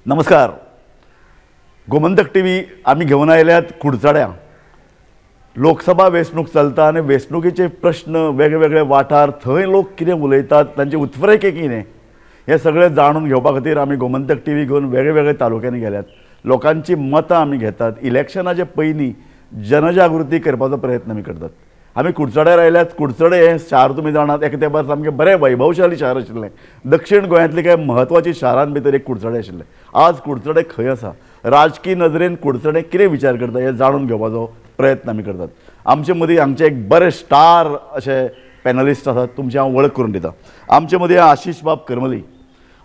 नमस्कार. गोमंतक टीव्ही आम्ही घेऊन आयल्यात कुडचड्या. लोकसभा वेंचणूक चलता आणि वेंचणुकीचे प्रश्न वेगवेगळे वाठार थंय लोक कितें उलयतात तांचे उत्फरेके कितें हे सगळे जाणून घेवपा खातीर आमी गोमंतक टीव्ही घेवन वेगवेगळे तालुक्यांनी गेल्यात. लोकांची मतां आमी घेतात. इलेक्शनाचे पयलीं जनजागृती करपाचो प्रयत्न आमी करतात. आमी कुडचड्यार आयल्यात. कुडचडे हे शार तुमी जाणात एक तेंपार सामकें बरें वैभवशाली शार आशिल्लें. दक्षिण गोंयांतली कांय म्हत्वाची शारां भितर एक कुडचडें आशिल्लें. आज कुडचडे खंय आसा, राजकीय नदरेन कुडचडें कितें विचार करता हे जाणून घेवपाचो प्रयत्न आमी करतात. आमचे मदीं हांगचे एक बरे स्टार अशे पॅनलिस्ट आसात. तुमची हांव वळख करून दिता. आमचे मदीं आशिश बाब करमली.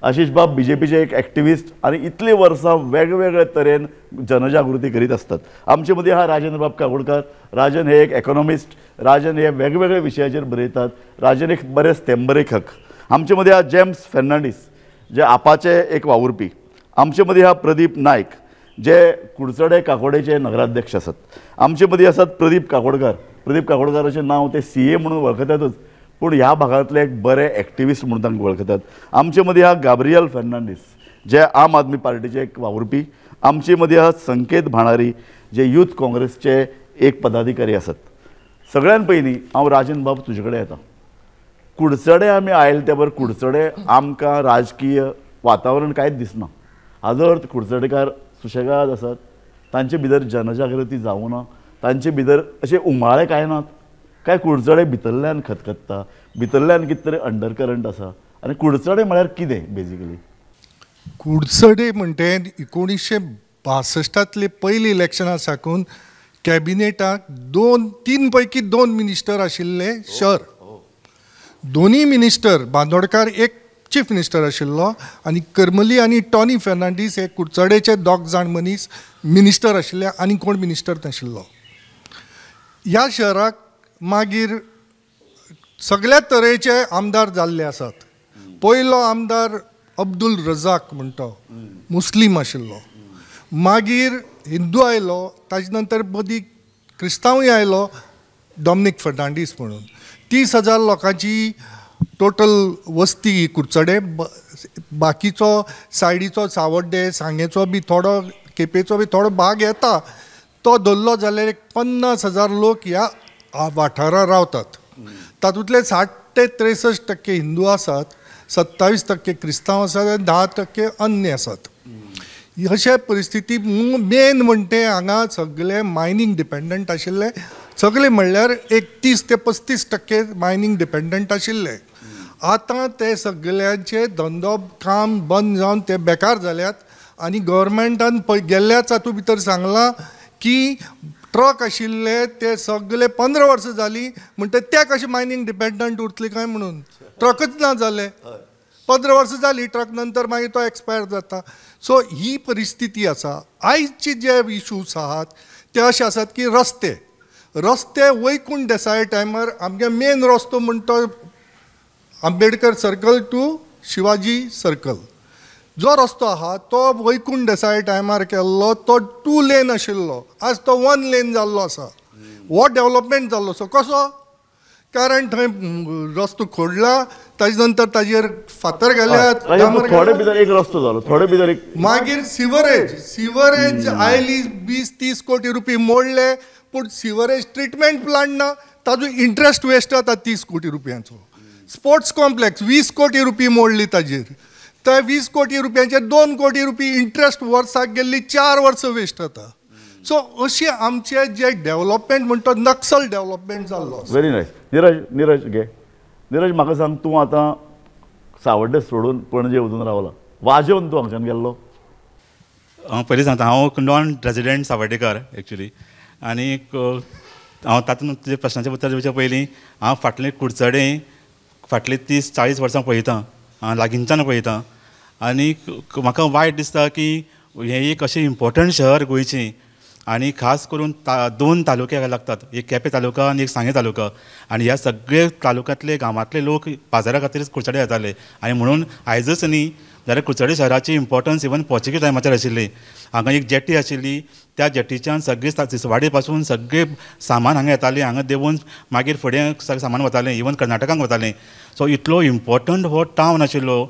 आशिश बाब बीजेपीचे एक एक्टिविस्ट आनी इतली वर्सां वेगवेगळे तरेन जनजागृती करीत असतात. आमचे मदीं आहा राजेंद्र बाब काकोडकर. राजन हे एक इकॉनॉमिस्ट. राजन हे वेगवेगळे विशयाचेर बरयतात. राजन एक बरे स्तंभरेखक. आमचे मदीं आहा जेम्स फेर्नांडीस जे आपाचे एक वावुरपी. आमचे मदीं आहा प्रदीप नायक जे कुडचडे काकोडेचे नगराध्यक्ष आसात. आमचे मदीं आसात प्रदीप काकोडकर. प्रदीप काकोडकराचें नांव ते CA म्हणून वळखतातच, पूण ह्या भागांतले एक बरे एक्टिविस्ट म्हणून तांकां वळखतात. आमचे मदीं आहा गाब्रियल फेर्नांडीस जे आम आदमी पार्टीचे एक वावुरपी. आमचे मदीं आहा संकेत भाणारी जे यूथ काँग्रेसचे एक पदाधिकारी आसात. सगळ्यान पयलीं हांव राजन बाब तुजे कडेन येता. कुडचडे आमी आयले ते बरें कुडचडे आमकां राजकीय वातावरण कांयच दिसना. हाजो अर्थ कुडचडेकार सुशेगाद आसात. तांचे भितर जनजागृती जावना. तांचे भितर अशे उमाळे कांय नात. काय कुडचडे भितरल्यान खतखत्ता. भितरल्यान कितें तरी अंडर करंट आसा. आनी कुडचडे म्हळ्यार कितें बेजिकली? कुडचडे म्हणटे 1962 पयली इलेक्शना साकून कॅबिनेटाक 3 पैकी 2 मिनिस्टर आशिल्ले शहर. दोनी मिनिस्टर बांदोडकार एक चीफ मिनिस्टर आशिल्लो आनी करमली आनी टॉनी फेर्नांडीस हे कुडचडेचे 2 जाण मनीस मिनिस्टर आशिल्ले आनी कोण मिनिस्टर नाशिल्लो. ह्या शहराक मागीर सगळ्या तरेचे आमदार जाल्ले आसात. पयलो आमदार अब्दुल रजाक म्हणटा मुस्लीम आशिल्लो. मागीर हिंदू आयलो. ताजे नंतर मदीं क्रिस्तांवूय आयलो डॉमिनीक फर्नांडीस म्हणून. 30,000 लोकांची टोटल वस्ती कुडचडे. बाकीचो सायडीचो सावड्डे सांगेचो बी थोडो केपेचो बी थोडो भाग येता. तो धरलो जाल्यार एक 50,000 लोक ह्या वाठारांत रावतात. तातूंतले 60 ते 63% हिंदू आसात, 27% क्रिस्तांव आसात आनी 10% अन्य आसात. अशे परिस्थिती मेन म्हणटे हांगा सगळे मायनींग डिपेंडंट आशिल्ले. सगळे म्हणल्यार 31 ते 35% मायनींग डिपेंडंट आशिल्ले. आतां ते सगळ्यांचे धंदो काम बंद जावन ते बेकार जाल्यात. आनी गव्हर्मेंटान गेल्ल्याच हातूंत भितर सांगलां की ट्रक आशिल्ले ते सगळे 15 वर्सां जालीं म्हणटा ते कशें मायनींग डिपेंडंट उरतले काय म्हणून. ट्रकच ना जाले. 15 वर्सां जालीं ट्रक नंतर मागीर तो एक्सपायर जाता. सो ही परिस्थिती आसा. आयजचे जे इश्यूज आहात ते अशे आसात की रस्ते वैकुंठ देसाय टायमार आमगे मेन रस्तो म्हणटा Ambedkar circle to Shivaji circle. जो रस्तो आहा तो वैकुंठ देसाय टायमार केल्लो तो 2 लेन आशिल्लो. आज तो 1 लेन जाल्लो आसा. हो डेवलपमेंट जाल्लो. सो कसो? कारण थंय रस्तो खोडला. ताजे नंतर ताजेर फातर घाल्यात. थोडे भितर एक रस्तो जालो. थोडे भितर एक मागीर सिवरेज आयली 20-30 कोटी रुपये मोडले. पूण सिवरेज ट्रिटमेंट प्लांट ना. ताजो इंट्रस्ट वेस्ट जाता 30 कोटी रुपयांचो. स्पोर्ट्स कॉम्प्लेक्स 20 कोटी रुपये मोडली ताजेर. त्या 20 कोटी रुपयांचे 2 कोटी रुपये इंट्रस्ट वर्साक गेल्ली 4 वर्सां वेस्ट जाता. सो अशें आमचे जे डेवलपमेंट म्हणटा नक्सल डेवलपमेंट जाल्लो. Very nice. नीरज घे. नीरज म्हाका सांग, तूं आतां सावड्डे सोडून पणजे वचून रावला. वाजोवन तूं हांगच्यान गेल्लो? हांव पयलीं सांगता, हांव नॉन रेजिडेंट सावड्डेकार एक्चुली. आनीक हांव तातूंत तुजे प्रश्नाचें उत्तर दिवचे पयलीं हांव फाटले 30-40 वर्सां पळयतां. लागींच्यान पळयतां. आनी म्हाका वायट दिसता की हें एक अशें इम्पॉर्टंट शहर गोंयचें आनी खास करून 2 तालुके लागतात. एक केपें तालुका आनी एक सांगे तालुका. आनी ह्या सगळे तालुक्यांतले गांवांतले लोक बाजारा खातीर कुडचडे येताले. आनी म्हणून आयजच न्ही जाल्यार कुडचडे शहराची इम्पॉर्टन्स इवन पोर्चुगीज टायमाचेर आशिल्ली. हांगा एक जेटी आशिल्ली. त्या जेटीच्यान सगळे तिसवाडी पासून सगळे सामान हांगा येतालें. हांगा देंवून मागीर फुडें सगळें सामान वतालें. इवन कर्नाटकाक वतालें. सो इतलो इम्पॉर्टंट हो टावन आशिल्लो.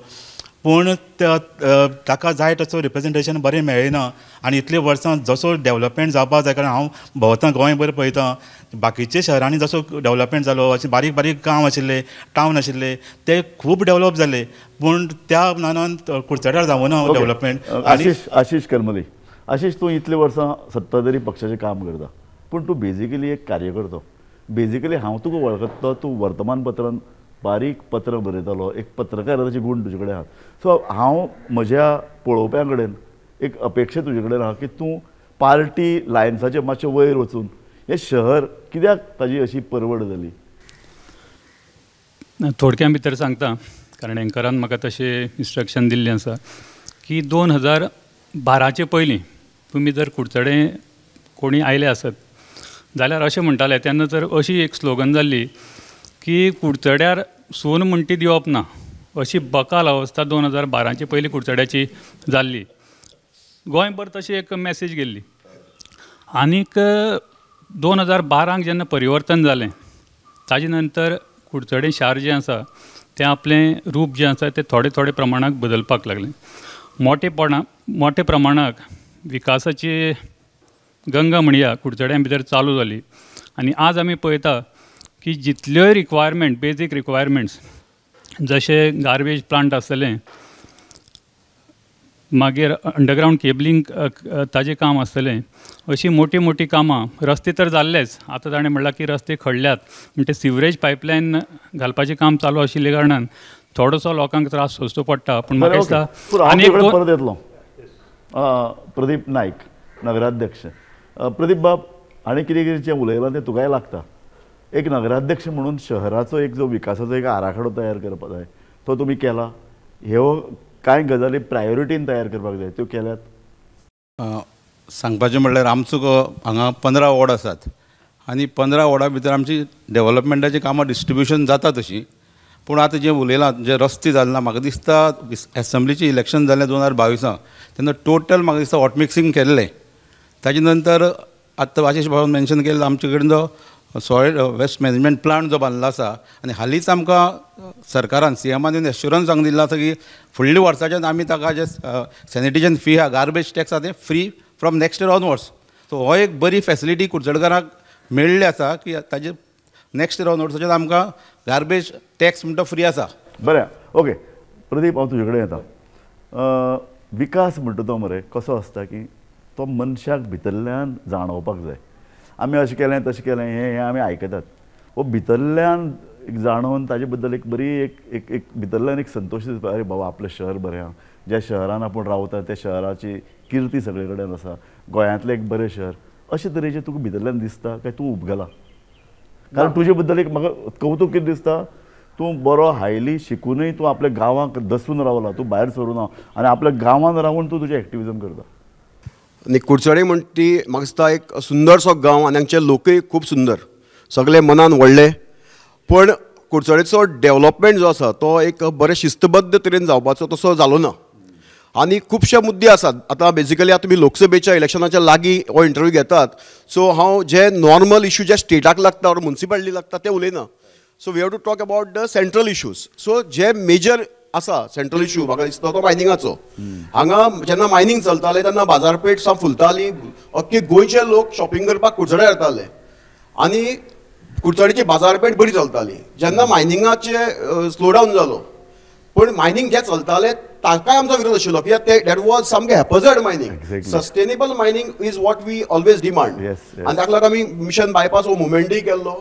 पूण ताका जाय तसो रिप्रेझेंटेशन बरें मेळना आनी इतले वर्सां जसो डेव्हलपमेंट जावपाक जाय कारण हांव भोंवतां गोंय बरें पळयतां बाकीचे शहरांनी जसो डेव्हलपमेंट जालो अशें बारीक बारीक गांव आशिल्ले टावन आशिल्ले ते खूब डेव्हलप जाले पूण त्या मानान कुडचड्यार जावना डेव्हलपमेंट. आशिश करमली, आशिश तूं इतले वर्सां सत्ताधारी पक्षाचें काम करता पूण तूं बेजिकली एक कार्यकर्तो. बेजिकली हांव तुका वळखता तूं वर्तमानपत्रांत बारीक पत्र बरयतालो, एक पत्रकाराचे गूण तुजे कडेन आहात. सो हांव म्हज्या पळोवप्यां कडेन एक अपेक्षा तुजे कडेन आहा की तूं पार्टी लायन्साचे मातशें वयर वचून हें शहर कित्याक ताजी अशी परवड जाली. थोडक्यां भितर सांगता कारण एंकरान म्हाका तशें इन्स्ट्रक्शन दिल्लें आसा की 2012चे पयलीं तुमी जर कुडचडें कोणी आयले आसत जाल्यार अशें म्हणटाले तेन्ना तर अशी एक स्लोगन जाल्ली की कुडचड्यार सोन म्हणटी दिवप ना अशी बकाल अवस्था 2012चे पयलीं कुडचड्याची जाल्ली. गोंयभर तशी एक मॅसेज गेल्ली. आनीक 2012 जेन्ना परिवर्तन जालें ताजे नंतर कुडचडें शार जें आसा तें आपलें रूप जें आसा तें थोडे थोडे प्रमाणाक बदलपाक लागलें. मोठे प्रमाणाक विकासाची गंगा म्हणया कुडचड्यां भितर चालू जाली आनी आज आमी पळयता की जितल्योय रिक्वायरमेंट बेजीक रिक्वायरमेंट्स जशे गार्बेज प्लांट आसतलें मागीर अंडरग्रावंड केबलिंग ताजें काम आसतलें अशीं मोठी मोठी कामां रस्ते तर जाल्लेच आतां ताणें म्हणलां की रस्ते खडल्यात म्हणजे सिवरेज पायपलायन घालपाचें काम चालू आशिल्ले कारणान थोडोसो लोकांक त्रास सोंसचो पडटा. पूण म्हाका दिसता आनी परत येतलो प्रदीप नायक नगराध्यक्ष. प्रदीप बाब आनी कितें कितें जें उलयलां तें तुकाय लागता. एक नगराध्यक्ष म्हणून शहराचो एक जो विकासाचो एक आराखडो तयार करपाक जाय तो तुमी केला. ह्यो कांय गजाली प्रायोरिटीन तयार करपाक जाय त्यो केल्यात. सांगपाचें म्हणल्यार आमचो हांगा 15 वॉर्ड आसात आनी 15 वॉर्डा भितर आमची डेव्हलपमेंटाची कामां डिस्ट्रिब्युशन जाता तशी. पूण आतां जें उलयलां जे रस्ते जाले ना म्हाका दिसता एसेंब्लीचें इलेक्शन जालें 2022 तेन्ना टोटल म्हाका दिसता वॉट मिक्सिंग केल्लें. ताजे नंतर आतां आशिश बाबान मेन्शन केल्लो आमचे कडेन जो सॉयल वेस्ट मॅनेजमेंट प्लांट जो बांदलो आसा आनी हालींच आमकां सरकारान सीएमान येवन एश्युरन्स सांगून दिल्लो आसा की फुडल्या वर्साच्यान आमी ताका जे सॅनिटेशन फी आहा गार्बेज टॅक्स आहा तें free from next year onwards. So हो एक बरी फॅसिलिटी कुडचडकाराक मेळ्ळी आसा की ताजे नेक्स्ट इयर ऑनवर्ड्साच्यान आमकां गार्बेज टॅक्स म्हणटा फ्री आसा. बरें ओके प्रदीप हांव तुजे कडेन येता. विकास म्हणटा तो मरे कसो आसता की तो मनशाक भितरल्यान जाणोवपाक जाय. आमी अशें केलें तशें केलें हें आमी आयकतात. वो भितरल्यान एक जाणून ताजे बद्दल एक बरी एक भितरल्यान एक संतोश दिसता अरे बाबा आपलें शहर बरें आहा. ज्या शहरान आपूण रावता त्या शहराची किर्ती सगळे कडेन आसा. गोंयांतलें एक बरें शहर अशे तरेचें तुका भितरल्यान दिसता काय तूं उपगला. कारण तुजे बद्दल एक म्हाका कौतूक कितें दिसता तूं बरो हायली शिकूनय तूं आपल्या गांवांक दसून रावला. तूं भायर सरून आनी आपल्या गांवांत रावून तूं तुजें एक्टिविजम करता. आनी कुडचडे म्हणटा ती म्हाका दिसता एक सुंदरसो गांव आनी हांगचे लोकय खूब सुंदर सगळे मनान व्हडले. पण कुडचडेचो डेव्हलपमेंट जो आसा तो एक बरे शिस्तबद्ध तरेन जावपाचो तसो जालो ना. आनी खुबशे मुद्दे आसात. आतां बेजिकली आतां तुमी लोकसभेच्या इलेक्शनाच्या लागीं हो इंटरव्यू घेतात सो हांव जे नॉर्मल इश्यू जे स्टेटाक लागता ऑर म्युन्सिपालिटी लागता ते उलयना. So we have to talk about the central issues. So जे मेजर आसा सेंट्रल इश्यू म्हाका दिसता तो मायनिंगाचो. हांगा जेन्ना मायनिंग चलतालें तेन्ना बाजारपेठ साम फुलताली. अख्खे गोंयचे लोक शॉपिंग करपाक कुडचडे येताले आनी कुडचडेची बाजारपेठ बरी चलताली. जेन्ना मायनिंगाचे स्लो डावन जालो पूण मायनिंग जे चलतालें ताकाय आमचो विरोध आशिल्लो कित्याक ते दॅट वॉज सामकें haphazard mining. Sustainable mining is what we always demand. आनी ताका लागून आमी मिशन बायपास हो मुवमेंटूय केल्लो.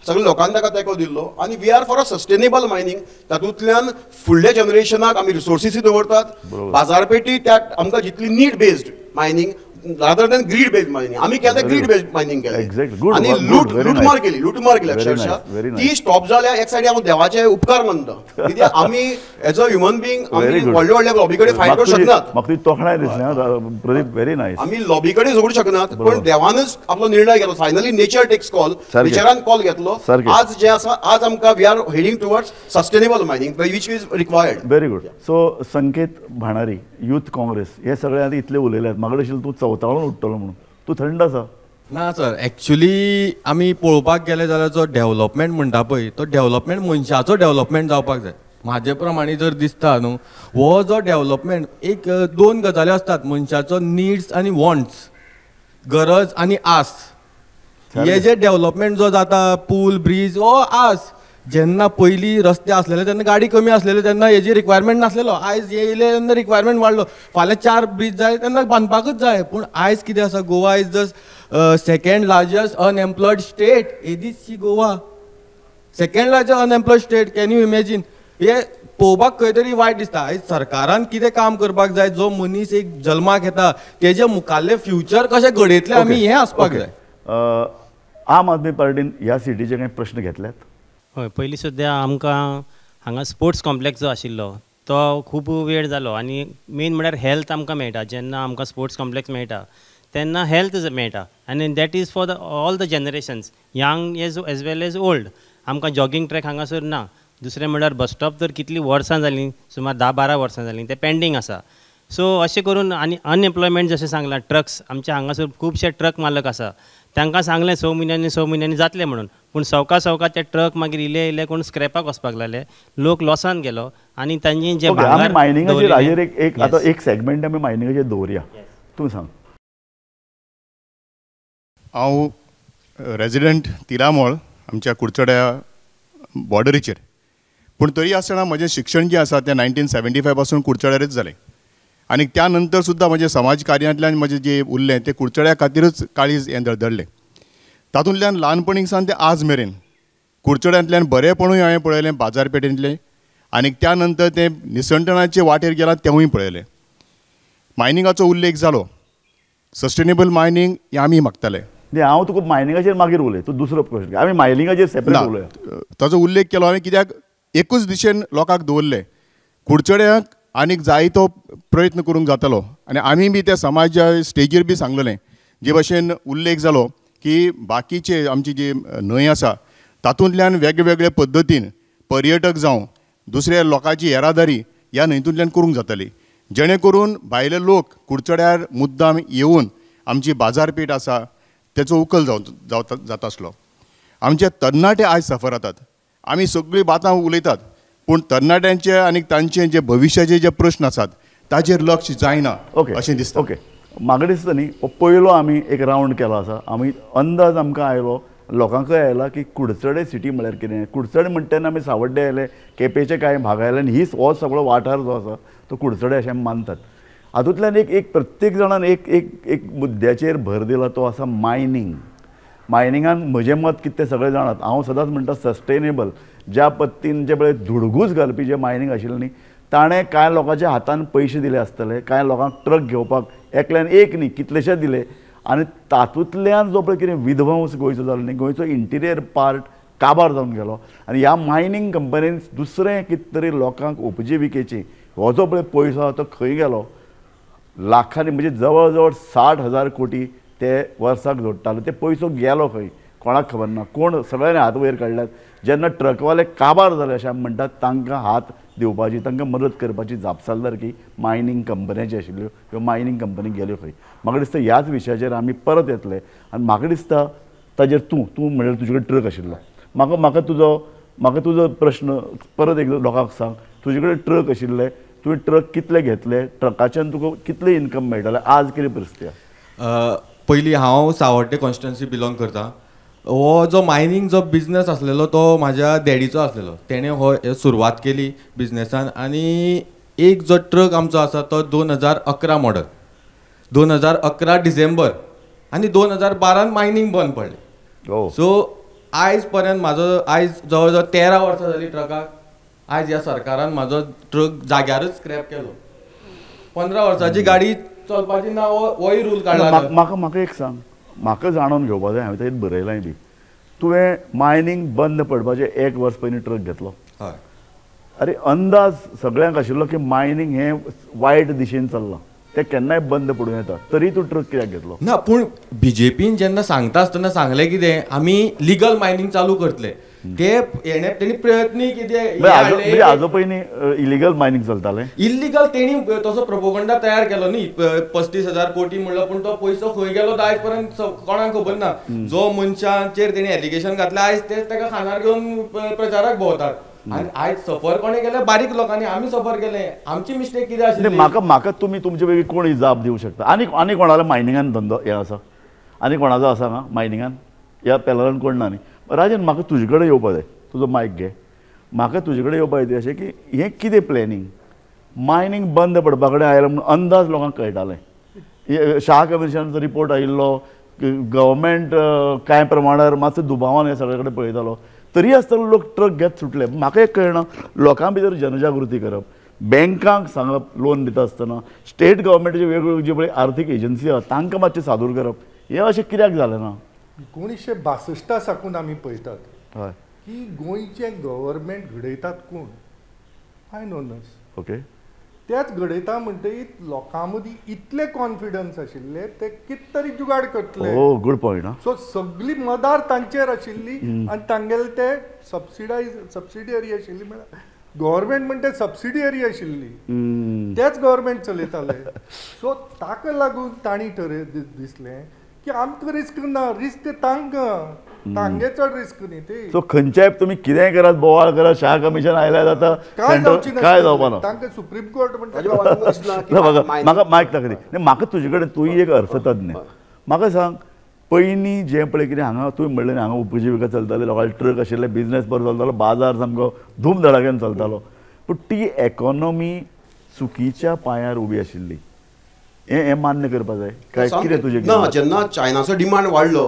सगळे लोकांनी ताका तेंको दिल्लो आनी we are for a sustainable mining. तातूंतल्यान फुडल्या जनरेशनाक आमी रिसोर्सीस दवरतात. बाजारपेठी त्या आमकां जितली need based mining rather than greed based mining. आमी केलें greed based mining केलें. Exactly. Good. आनी लूटमार केली अक्षरशः. ती स्टॉप जाल्या एक सायडी हांव देवाचे उपकार मानता. कित्याक आमी एज अ ह्युमन बींग आमी व्हडले व्हडले लॉबी कडेन फायट करूंक शकनात. म्हाका ती तोखणाय दिसली प्रदीप व्हेरी नायस. आमी लॉबी कडेन झगडूंक शकनात पण देवानच आपलो निर्णय घेतलो. Finally nature takes call. नेचरान कॉल घेतलो. आज जे आसा आज आमकां we are heading towards sustainable mining which is required. Very good. So Sanket Bhanari youth Congress हे सगळे आतां इतले उलयल्यात म्हाका दिशिल्लें तूं चवताळून उठटलो म्हणून. तूं थंड आसा. ना सर एक्चुली आमी पळोवपाक गेले जाल्यार जो डेव्हलपमेंट म्हणटा पळय तो डेव्हलपमेंट मनशाचो डेव्हलपमेंट जावपाक जाय. म्हाजे प्रमाणे जर दिसता न्हू, हो जो डेव्हलपमेंट एक 2 गजाली असतात, मनशाचो निड्स आनी वॉन्ट्स, गरज आनी आस. हे जे डेव्हलपमेंट जो जाता, पूल ब्रिज हो आस. जेन्ना पयलीं रस्ते आसलेले तेन्ना गाडी कमी आसलेले तेन्ना हेजी रिक्वायरमेंट नासलेलो. आयज येयले तेन्ना रिक्वायरमेंट वाडलो. फाल्यां 4 ब्रिज जाय तेन्ना बांदपाकूच जाय. पूण आयज कितें आसा, Goa is the second largest unemployed state. एदीच Goa second largest unemployed state. Can you imagine? हे पळोवपाक खंय तरी वायट दिसता. आयज सरकारान कितें काम करपाक जाय, जो मनीस एक जल्माक येता तेजे मुखाल्ले फ्युचर कशें घडयतले आमी हें आसपाक जाय. आम आदमी पार्टीन ह्या सिटीचे काही प्रश्न घेतल्यात? हय, पयलीं सुद्दां आमकां हांगा स्पोर्ट्स कॉम्प्लेक्स जो आशिल्लो तो खूब वेळ जालो आनी मेन म्हळ्यार हेल्थ आमकां मेळटा. जेन्ना आमकां स्पोर्ट्स कॉम्प्लेक्स मेळटा तेन्ना हेल्थ मेळटा आनी that is for all the generations, young as well as old. आमकां जॉगिंग ट्रॅक हांगासर ना. दुसरें म्हळ्यार बस स्टॉप तर कितलीं वर्सां जालीं, सुमार 10-12 वर्सां जालीं, ते पेंडींग आसा. सो अशें करून आनी अनएम्प्लॉयमेंट जशें सांगलां, ट्रक्स आमच्या हांगासर खुबशे ट्रक मालक आसा. तांकां सांगलें 6 म्हयन्यांनी जातलें म्हणून, पूण सवका ते ट्रक मागीर इले कोण स्क्रॅपाक वचपाक लागले. लोक लॉसान गेलो आनी तांची जे भांगर मायनिंगाचेर हाजेर एक आतां एक सेगमेंट आमी मायनिंगाचेर दवरया. तूं सांग. हांव रेजिडेंट तिरामोळ आमच्या कुडचड्या बॉर्डरीचेर, पूण तरी आसतना म्हजें शिक्षण जें आसा तें 1975 पासून कुडचड्यारच जालें. आनी त्या नंतर सुद्दां म्हजें समाज कार्यांतल्यान म्हजें जें उरलें तें कुडचड्या खातीरच काळीज हें धडधडलें. तातूंतल्यान ल्हानपणीक सावन ते आज मेरेन कुडचड्यांतल्यान बरेपणूय हांवें पळयलें बाजारपेठेंतलें, आनी त्या नंतर तें निसणटणाचे वाटेर गेलां तेंवूय पळयलें. मायनिंगाचो उल्लेख जालो. सस्टेनेबल मायनिंग हें आमी मागताले. हांव तुका मायनिंगाचेर मागीर उलय, तूं दुसरो प्रश्न. आमी मायनिंगाचेर सेपरेट उलया. ताचो उल्लेख केलो हांवें कित्याक एकूच दिशेन लोकांक दवरले. कुडचड्याक आनीक जायतो प्रयत्न करूंक जातालो आनी आमी बी त्या समाजा स्टेजीर बी सांगलेलें. जे भशेन उल्लेख जालो की बाकीचे आमची जी न्हंय आसा तातूंतल्यान वेगवेगळे पद्दतीन पर्यटक जावं दुसऱ्या लोकांची येरादारी ह्या न्हंयतूंतल्यान करूंक जाताली, जेणे करून भायले लोक कुडचड्यार मुद्दाम येवन आमची बाजारपेठ आसा तेचो उखल जाता आसलो. आमचे तरणाटे आयज सफर जातात. आमी सगळीं बातां उलयतात, पूण तरणाट्यांचे आनी तांचे जे भविश्याचे जे प्रश्न आसात ताचेर लक्ष जायना अशें दिसता. ओके, म्हाका दिसता न्ही पयलो आमी एक रावंड केलो आसा. आमी अंदाज आमकां आयलो, लोकांकय आयला की कुडचडे सिटी म्हळ्यार कितें. कुडचडे म्हणटा तेन्ना आमी सावड्डे आयले, केपेंचे कांय भाग आयले आनी हो सगळो वाठार जो आसा तो कुडचडे अशें मानतात. हातूंतल्यान एक प्रत्येक जाणान एक मुद्द्याचेर भर दिला, तो आसा मायनिंग. मायनिंगान म्हजें मत कितें तें सगळे जाणात. हांव सदांच म्हणटा सस्टेनेबल. ज्या पद्दतीन जे पळय धुडगूस घालपी जे मायनिंग आशिल्लें न्ही, ताणें कांय लोकांच्या हातान पयशे दिले आसतले, कांय लोकांक ट्रक घेवपाक एकल्यान एक न्ही कितलेशे दिले, आनी तातूंतल्यान जो पळय कितें विध्वंस गोंयचो जालो न्ही, गोंयचो इंटिरियर पार्ट काबार जावन गेलो. आनी ह्या मायनिंग कंपनीन दुसरें कितें तरी लोकांक उपजिविकेची हो जो पळय पयसो आसा तो खंय गेलो. लाखांनी म्हणजे जवळ जवळ 60,000 कोटी ते वर्साक जोडटालो. ते पयसो गेलो खंय कोणाक खबर ना. कोण सगळ्यांनी हात वयर काडल्यात. जेन्ना ट्रकवाले काबार जाले अशें आमी म्हणटात, तांकां हात दिवपाची, तांकां मदत करपाची जापसालदारकी मायनिंग कंपन्याची आशिल्ल्यो ह्यो मायनिंग कंपनी गेल्यो खंय. म्हाका दिसता ह्याच विशयाचेर आमी परत येतले. आनी म्हाका दिसता ताजेर तूं म्हणल्यार तुजे कडेन ट्रक आशिल्लो. म्हाका तुजो प्रश्न परत एक लोकांक सांग. तुजे कडेन ट्रक आशिल्ले, तुवें ट्रक कितले घेतले, ट्रकाच्यान तुका कितले इन्कम मेळटालें, आज कितें परिस्थिती आसा? पयलीं हांव सावड्डे कॉन्स्टिट्युएन्सी बिलोंग करता. हो जो मायनिंग जो बिझनस आसलेलो तो म्हाज्या डॅडीचो आसलेलो. तेणें हो सुरवात केली बिझनेसान. आनी एक जो ट्रक आमचो आसा तो 2011 मॉडल, 2011 डिसेंबर, आनी 2012 मायनिंग बंद पडलें. सो आयज पर्यंत आयज जवळ जवळ 13 वर्सां जालीं ट्रकाक. आयज ह्या सरकारान म्हाजो ट्रक जाग्यारच स्क्रॅप केलो. 15 वर्साची गाडी चलपाची ना होय रूल काडला. म्हाका एक सांग, म्हाका जाणून घेवपा जाय, हांवें ताचेर बरयलांय बी. तुवें मायनिंग बंद पडपाचें 1 वर्स पयलीं ट्रक घेतलो. हय. अरे अंदाज सगळ्यांक आशिल्लो की मायनिंग हें वायट दिशेन चल्लां, तें केन्नाय बंद पडूं येता, तरी तूं ट्रक कित्याक घेतलो? ना, पूण बीजेपीन जेन्ना सांगता आसतना सांगलें कितें आमी लिगल मायनिंग चालू करतले. तेणी प्रयत्न कितें हाजो पयलीं इलिगल मायनिंग चलतालें. इल्लिगल तेणी तसो प्रोपोगंडा तयार केलो न्ही. 35,000 कोटी म्हणलो, पूण तो पयसो खंय गेलो तो आयज पर्यंत कोणाक खबर ना. जो मनशाचेर तेणी एलिगेशन घातलें आयज तेच ताका खानार घेवन प्रचाराक भोंवतात. आनी आयज सफर कोणे केले बारीक लोकांनी आमी सफर केले आमची मिस्टेक कितें नाही, आशिल्ली म्हाका तुमी तुमचे वेगळी कोण जाप दिवंक शकता आनी कोणाला मायनिंगान धंदो हे आसा आनी कोणाचो आसा हांगा मायनिंगान ह्या पॅनलान कोण ना न्ही राजन म्हाका तुजे कडेन येवपा जाय तुजो मायक घे म्हाका तुजे कडेन येवपा जाय अशें की हें कितें प्लॅनिंग मायनिंग बंद पडपा कडेन आयलां म्हणून अंदाज लोकांक कळटालें शाह कमिशनाचो रिपोर्ट आयिल्लो गव्हर्मेंट कांय प्रमाणात मातसो दुबावान हे सगळे कडेन पळयतालो तरी आसतना लोक ट्रक घेत सुटले म्हाका एक कळना लोकां भितर जनजागृती करप बँकांक सांगप लोन दिता आसतना स्टेट गव्हर्मेंटाचे वेगवेगळे जे पळय आर्थीक एजन्सी आसा तांकां मातशें सादूर करप हें अशें कित्याक जालें ना 1962 साकून आमी पळयतात हय की गोंयचें गव्हर्मेंट घडयतात कोण फायन ओनर्स ओके तेच घडयता म्हणटकीर लोकां मदीं इतले कॉन्फिडन्स आशिल्ले ते कित तरी जुगाड करतले ओ गुड पॉयंट ना सो सगळी मदार तांचेर आशिल्ली आनी तांगेले ते सबसिडियरी आशिल्ली म्हळ्यार गव्हर्मेंट म्हणटा ते सबसिडियरी आशिल्ली तेच गव्हर्मेंट चलयताले सो ताका लागून तांणी दिसलें की आमकां रिस्क ना रिस्क तांगे चड रिस्क न्ही ते सो खंयच्याय तुमी कितेंय करात बोवाळ करात शाह कमिशन आयल्यार जाता काय जावपा ना तांकां सुप्रीम कोर्ट म्हणटा म्हाका मायक ताका दी म्हाका तुजे कडेन तुय एक अर्थतज्ञ म्हाका सांग पयलीं जें पळय कितें हांगा तुवें म्हणलें हांगा उपजिविका चलताली लोकांचे ट्रक आशिल्ले बिजनेस बरो चलतालो बाजार सामको धूमधडाक्यान चलतालो पूण ती एकोनॉमी चुकीच्या पांयार उबी आशिल्ली हे मान्य करपा जाय काय कितें तुजें ना जेन्ना चायनाचो डिमांड वाडलो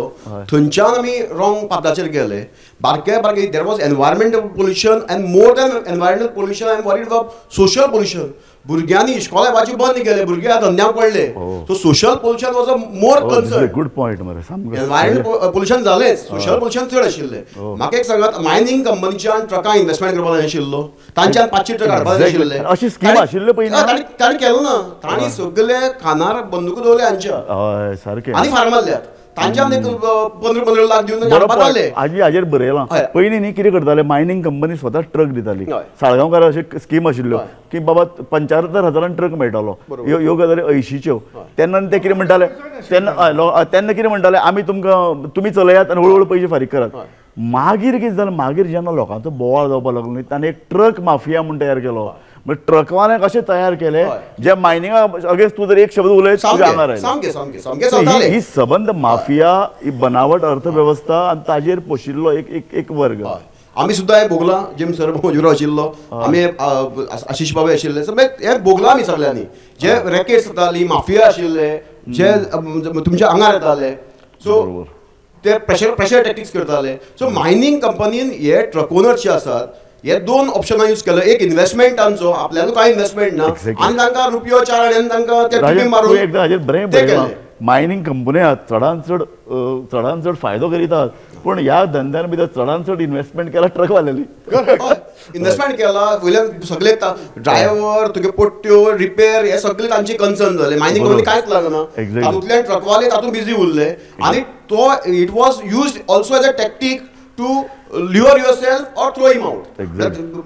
थंयच्यान आमी रॉंग पाथाचेर गेले बारके बारके there was environmental pollution and more than environmental pollution I am worried about social pollution भुरग्यांनी इश्कोला येवपाची बंद केले भुरगे धंद्याक पडले so social pollution was a more concern good point मरे सामको एनवायरमेंटल पोल्युशन जालेंच सोशल पोल्युशन चड आशिल्लें म्हाका एक सांगात मायनिंग कंपनीच्यान ट्रकां इन्वेस्टमेंट करपाक जाय आशिल्लो तांच्यान 500 ट्रक हाडपाक जाय आशिल्ले अशी स्कीम आशिल्ले पयलीं ताणी केलो ना ताणी सगळे खानार बंदूक दवरले हांच्या हय सारकें आनी फार्म मारल्यात तांच्यान एक 15 लाख दिवन हाडपाक जाले हाजेर बरयलां पयलीं न्ही कितें करताले मायनिंग कंपनी स्वता ट्रक दिताली साळगांवकार अशें स्कीम आशिल्ल्यो की बाबा 75,000 ट्रक मेळटालो ह्यो गजाली 80च्यो तेन्ना ते कितें म्हणटाले तेन्ना कितें म्हणटाले आमी तुमकां तुमी चलयात आनी हळू पयशे फारीक करात मागीर कितें जालें मागीर जेन्ना लोकांचो बोवाळ जावपाक लागलो न्ही ताणें एक ट्रक माफिया म्हूण तयार केलो म्हणजे ट्रकवाले कशें तयार केले जे मायनिंगा अगेन्स्ट तूं जर एक शब्द उलयत ही सबंद माफिया ही बनावट अर्थवेवस्था आनी ताजेर पोशिल्लो एक वर्ग आमी सुद्दां हे भोगला जेम्स सर मजुरो आशिल्लो आमी आशिश बाबा आशिल्ले हे भोगला आमी सगळ्यांनी जे रॅकेट्स जाताली माफिया आशिल्ले जे तुमच्या आंगार येताले सो ते प्रेशर टॅक्टिक्स करताले सो मायनिंग कंपनीन हे ट्रक ओनर्स जे आसात हे दोन ऑप्शनां यूज केले एक इन्व्हेस्टमेंटांचो आपल्यालो कांय इन्व्हेस्टमेंट ना आनी तांकां रुपयो 4 आण्यांनी तांकां ते टिपी मारून एकदां हाजेर बरें बरयलां मायनिंग कंपन्यो चडान चड फायदो करीतात पूण ह्या धंद्यान भितर चडान चड इन्व्हेस्टमेंट केला ट्रकवाल्यांनी इन्व्हेस्टमेंट केला वयल्यान सगळे ड्रायव्हर तुगे पट्ट्यो रिपेर हे सगळे तांचे कन्सर्न जाले मायनिंग कंपनी कांयच लागना तातूंतल्यान ट्रकवाले तातूंत बिजी उरले आनी तो it was used also as a tactic to lure yourself or throw him out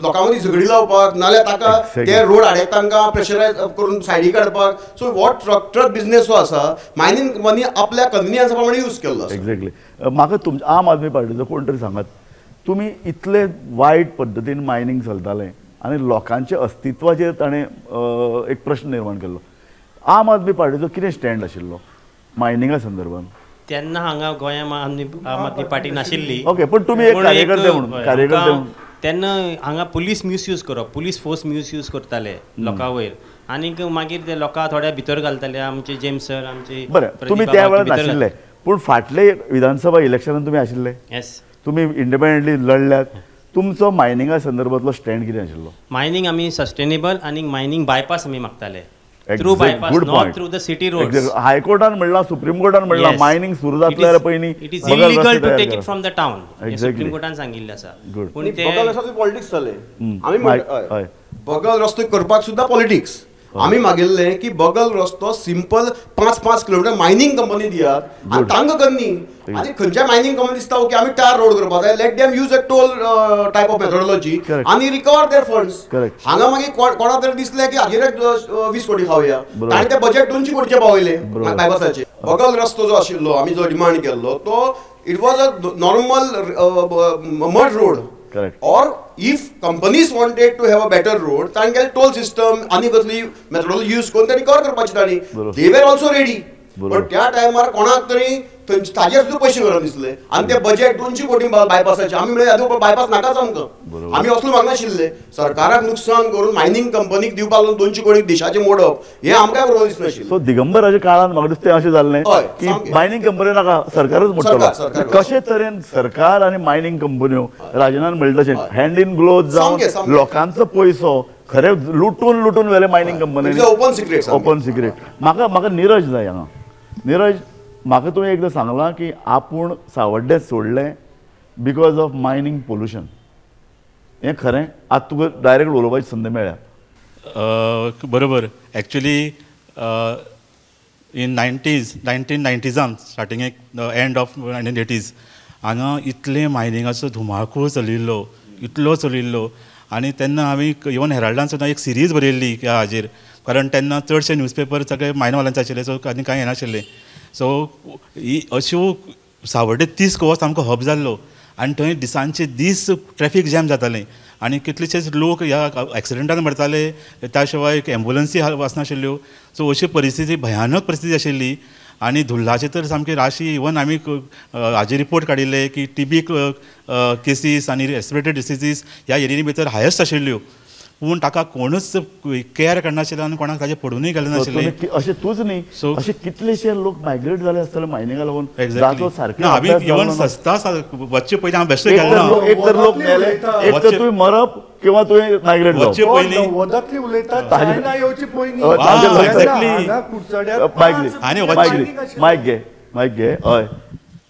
लोकां मदीं झगडी लावपाक नाल्यार ताका ते रोड आडेक तांकां प्रेशरायज करून सायडी काडपाक सो हो ट्रक बिजनेस जो आसा मायनिंग कंपनी आपल्या कन्विनियन्सा प्रमाणे यूज केल्लो एक्झॅक्टली म्हाका तुमच्या आम आदमी पार्टीचो कोण तरी सांगात तुमी इतले वायट पद्दतीन मायनिंग चलतालें आनी लोकांच्या अस्तित्वाचेर ताणें एक प्रश्न निर्माण केल्लो आम आदमी पार्टीचो कितें स्टँड आशिल्लो मायनिंगा संदर्भान तेन्ना हांगा गोंयांत आम आदमी पार्टी नाशिल्ली ओके पूण तुमी एक कार्यकर्ते म्हणून तेन्ना हांगा पुलीस मिसयूज करप पुलीस फोर्स मिसयूज करताले लोकां वयर आनीक मागीर ते लोकां थोड्या भितर घालताले आमचे जेम्स सर आमचे बरें तुमी त्या वेळार नाशिल्ले पूण फाटले विधानसभा इलेक्शनान तुमी आशिल्ले येस तुमी इंडिपेंडंटली लढल्यात तुमचो मायनिंगा संदर्भांतलो स्टँड कितें आशिल्लो मायनिंग आमी सस्टेनेबल आनी मायनिंग बायपास आमी मागताले through bypass not through the city roads हायकोर्टान म्हणला सुप्रीम कोर्टान म्हणला मायनिंग सुरू जातल्यार पयलीं it is illegal to take it from the town supreme कोर्टान सांगिल्लें आसा पूण ते बगल रस्तो पॉलिटिक्स जाले आमी बगल रस्तो करपाक सुद्दां पॉलिटिक्स आमी मागिल्ले की बगल रस्तो सिंपल 5-5 किलोमीटर मायनिंग कंपनी दियात आनी तांकां करनी आनी खंयच्या मायनिंग कंपनी दिसता की आमी टायर रोड करपाक जाय let them use a toll type of methodology आनी रिकवर देयर फंड्स हांगा मागीर कोणा तरी दिसलें की हाजेर 20 कोटी खावया आनी ते बजेट 200 कोटीचे पावयले बायपासाचे बगल रस्तो जो आशिल्लो आमी जो डिमांड केल्लो तो it was a normal mud road Correct. Or if companies wanted to have a better road, तांगेले टोल सिस्टम आनी कसली मेथडॉलॉजी यूज करून त्यांनी कर करपाची ताणी. They were also ready. पण त्या टायमार कोणाक तरी ताजेर सुद्दां पयशे घालून दिसले आनी ते बजेट 200 कोटी बायपासाचे. आमी म्हणले बायपास नाकाच आमकां. आमी असलो मागनाशिल्ले. सरकाराक नुकसान करून मायनिंग कंपनीक दिवपाक लागून 200 कोटी देशाचे मोडप हे आमकां बरोबर दिसनाशिल्लें. सो दिगंबराच्या काळान म्हाका दिसता अशें जाल्लें की मायनिंग कंपनी नाका सरकारच मोडटलो. कशे तरेन सरकार आनी मायनिंग कंपन्यो राजनान म्हणले तशें हँड इन ग्लोव्ज जावन लोकांचो पयसो खरें लुटून व्हेले मायनिंग कंपनी. Open secret. म्हाका निरज जाय हांगा. निरज, म्हाका तुवें एकदां सांगलां की आपूण सावड्डे सोडलें बिकॉज ऑफ मायनिंग पोल्युशन. हें खरें? आतां तुका डायरेक्ट उलोवपाची संद मेळ्ळ्या. बरोबर. एक्चुली इन 1990s स्टार्टिंगेक एंड ऑफ 1980s हांगा इतले मायनिंगाचो धुमाकूळ चलिल्लो, इतलो चलिल्लो. आनी तेन्ना आमी इवन हेराल्डान सुद्दां एक सिरीज बरयल्ली ह्या हाजेर. कारण तेन्ना चडशे न्यूजपेपर सगळे मायनवाल्यांचे आशिल्ले, सो आनी कांय येनाशिल्ले. सो ही अश्यो सावड्डे 30 गोवा सामको हब जाल्लो आनी थंय दिसांचे दीस ट्रॅफीक जॅम जातालें आनी कितलेशेच लोक ह्या एक्सिडेंटान मरताले. त्या शिवाय एम्बुलन्सी वचनाशिल्ल्यो. सो अशी परिस्थिती, भयानक परिस्थिती आशिल्ली. आनी धुल्लाचे तर सामके राशी. इवन आमी हाजे रिपोर्ट काडिल्ले की TB केसीस आनी रेस्पिरेटरी डिसिजीस ह्या एरियेनी भितर हायस्ट आशिल्ल्यो. पूण ताका कोणूच केअर करनाशिल्लो आनी कोणाक ताजे पडूनय गेले नाशिल्ले. अशें तूच न्ही, अशे कितलेशे लोक मायग्रेट जाले आसतले मायनिंगा लागून. आमी इवन सस्ता वच्चे पयलीं हांव बेश्टे गेलो ना. एक तर लोक मेले, एक तर तुवें मरप किंवा तुवें मायग्रेट वच्चे पयलीं मायक घे. हय,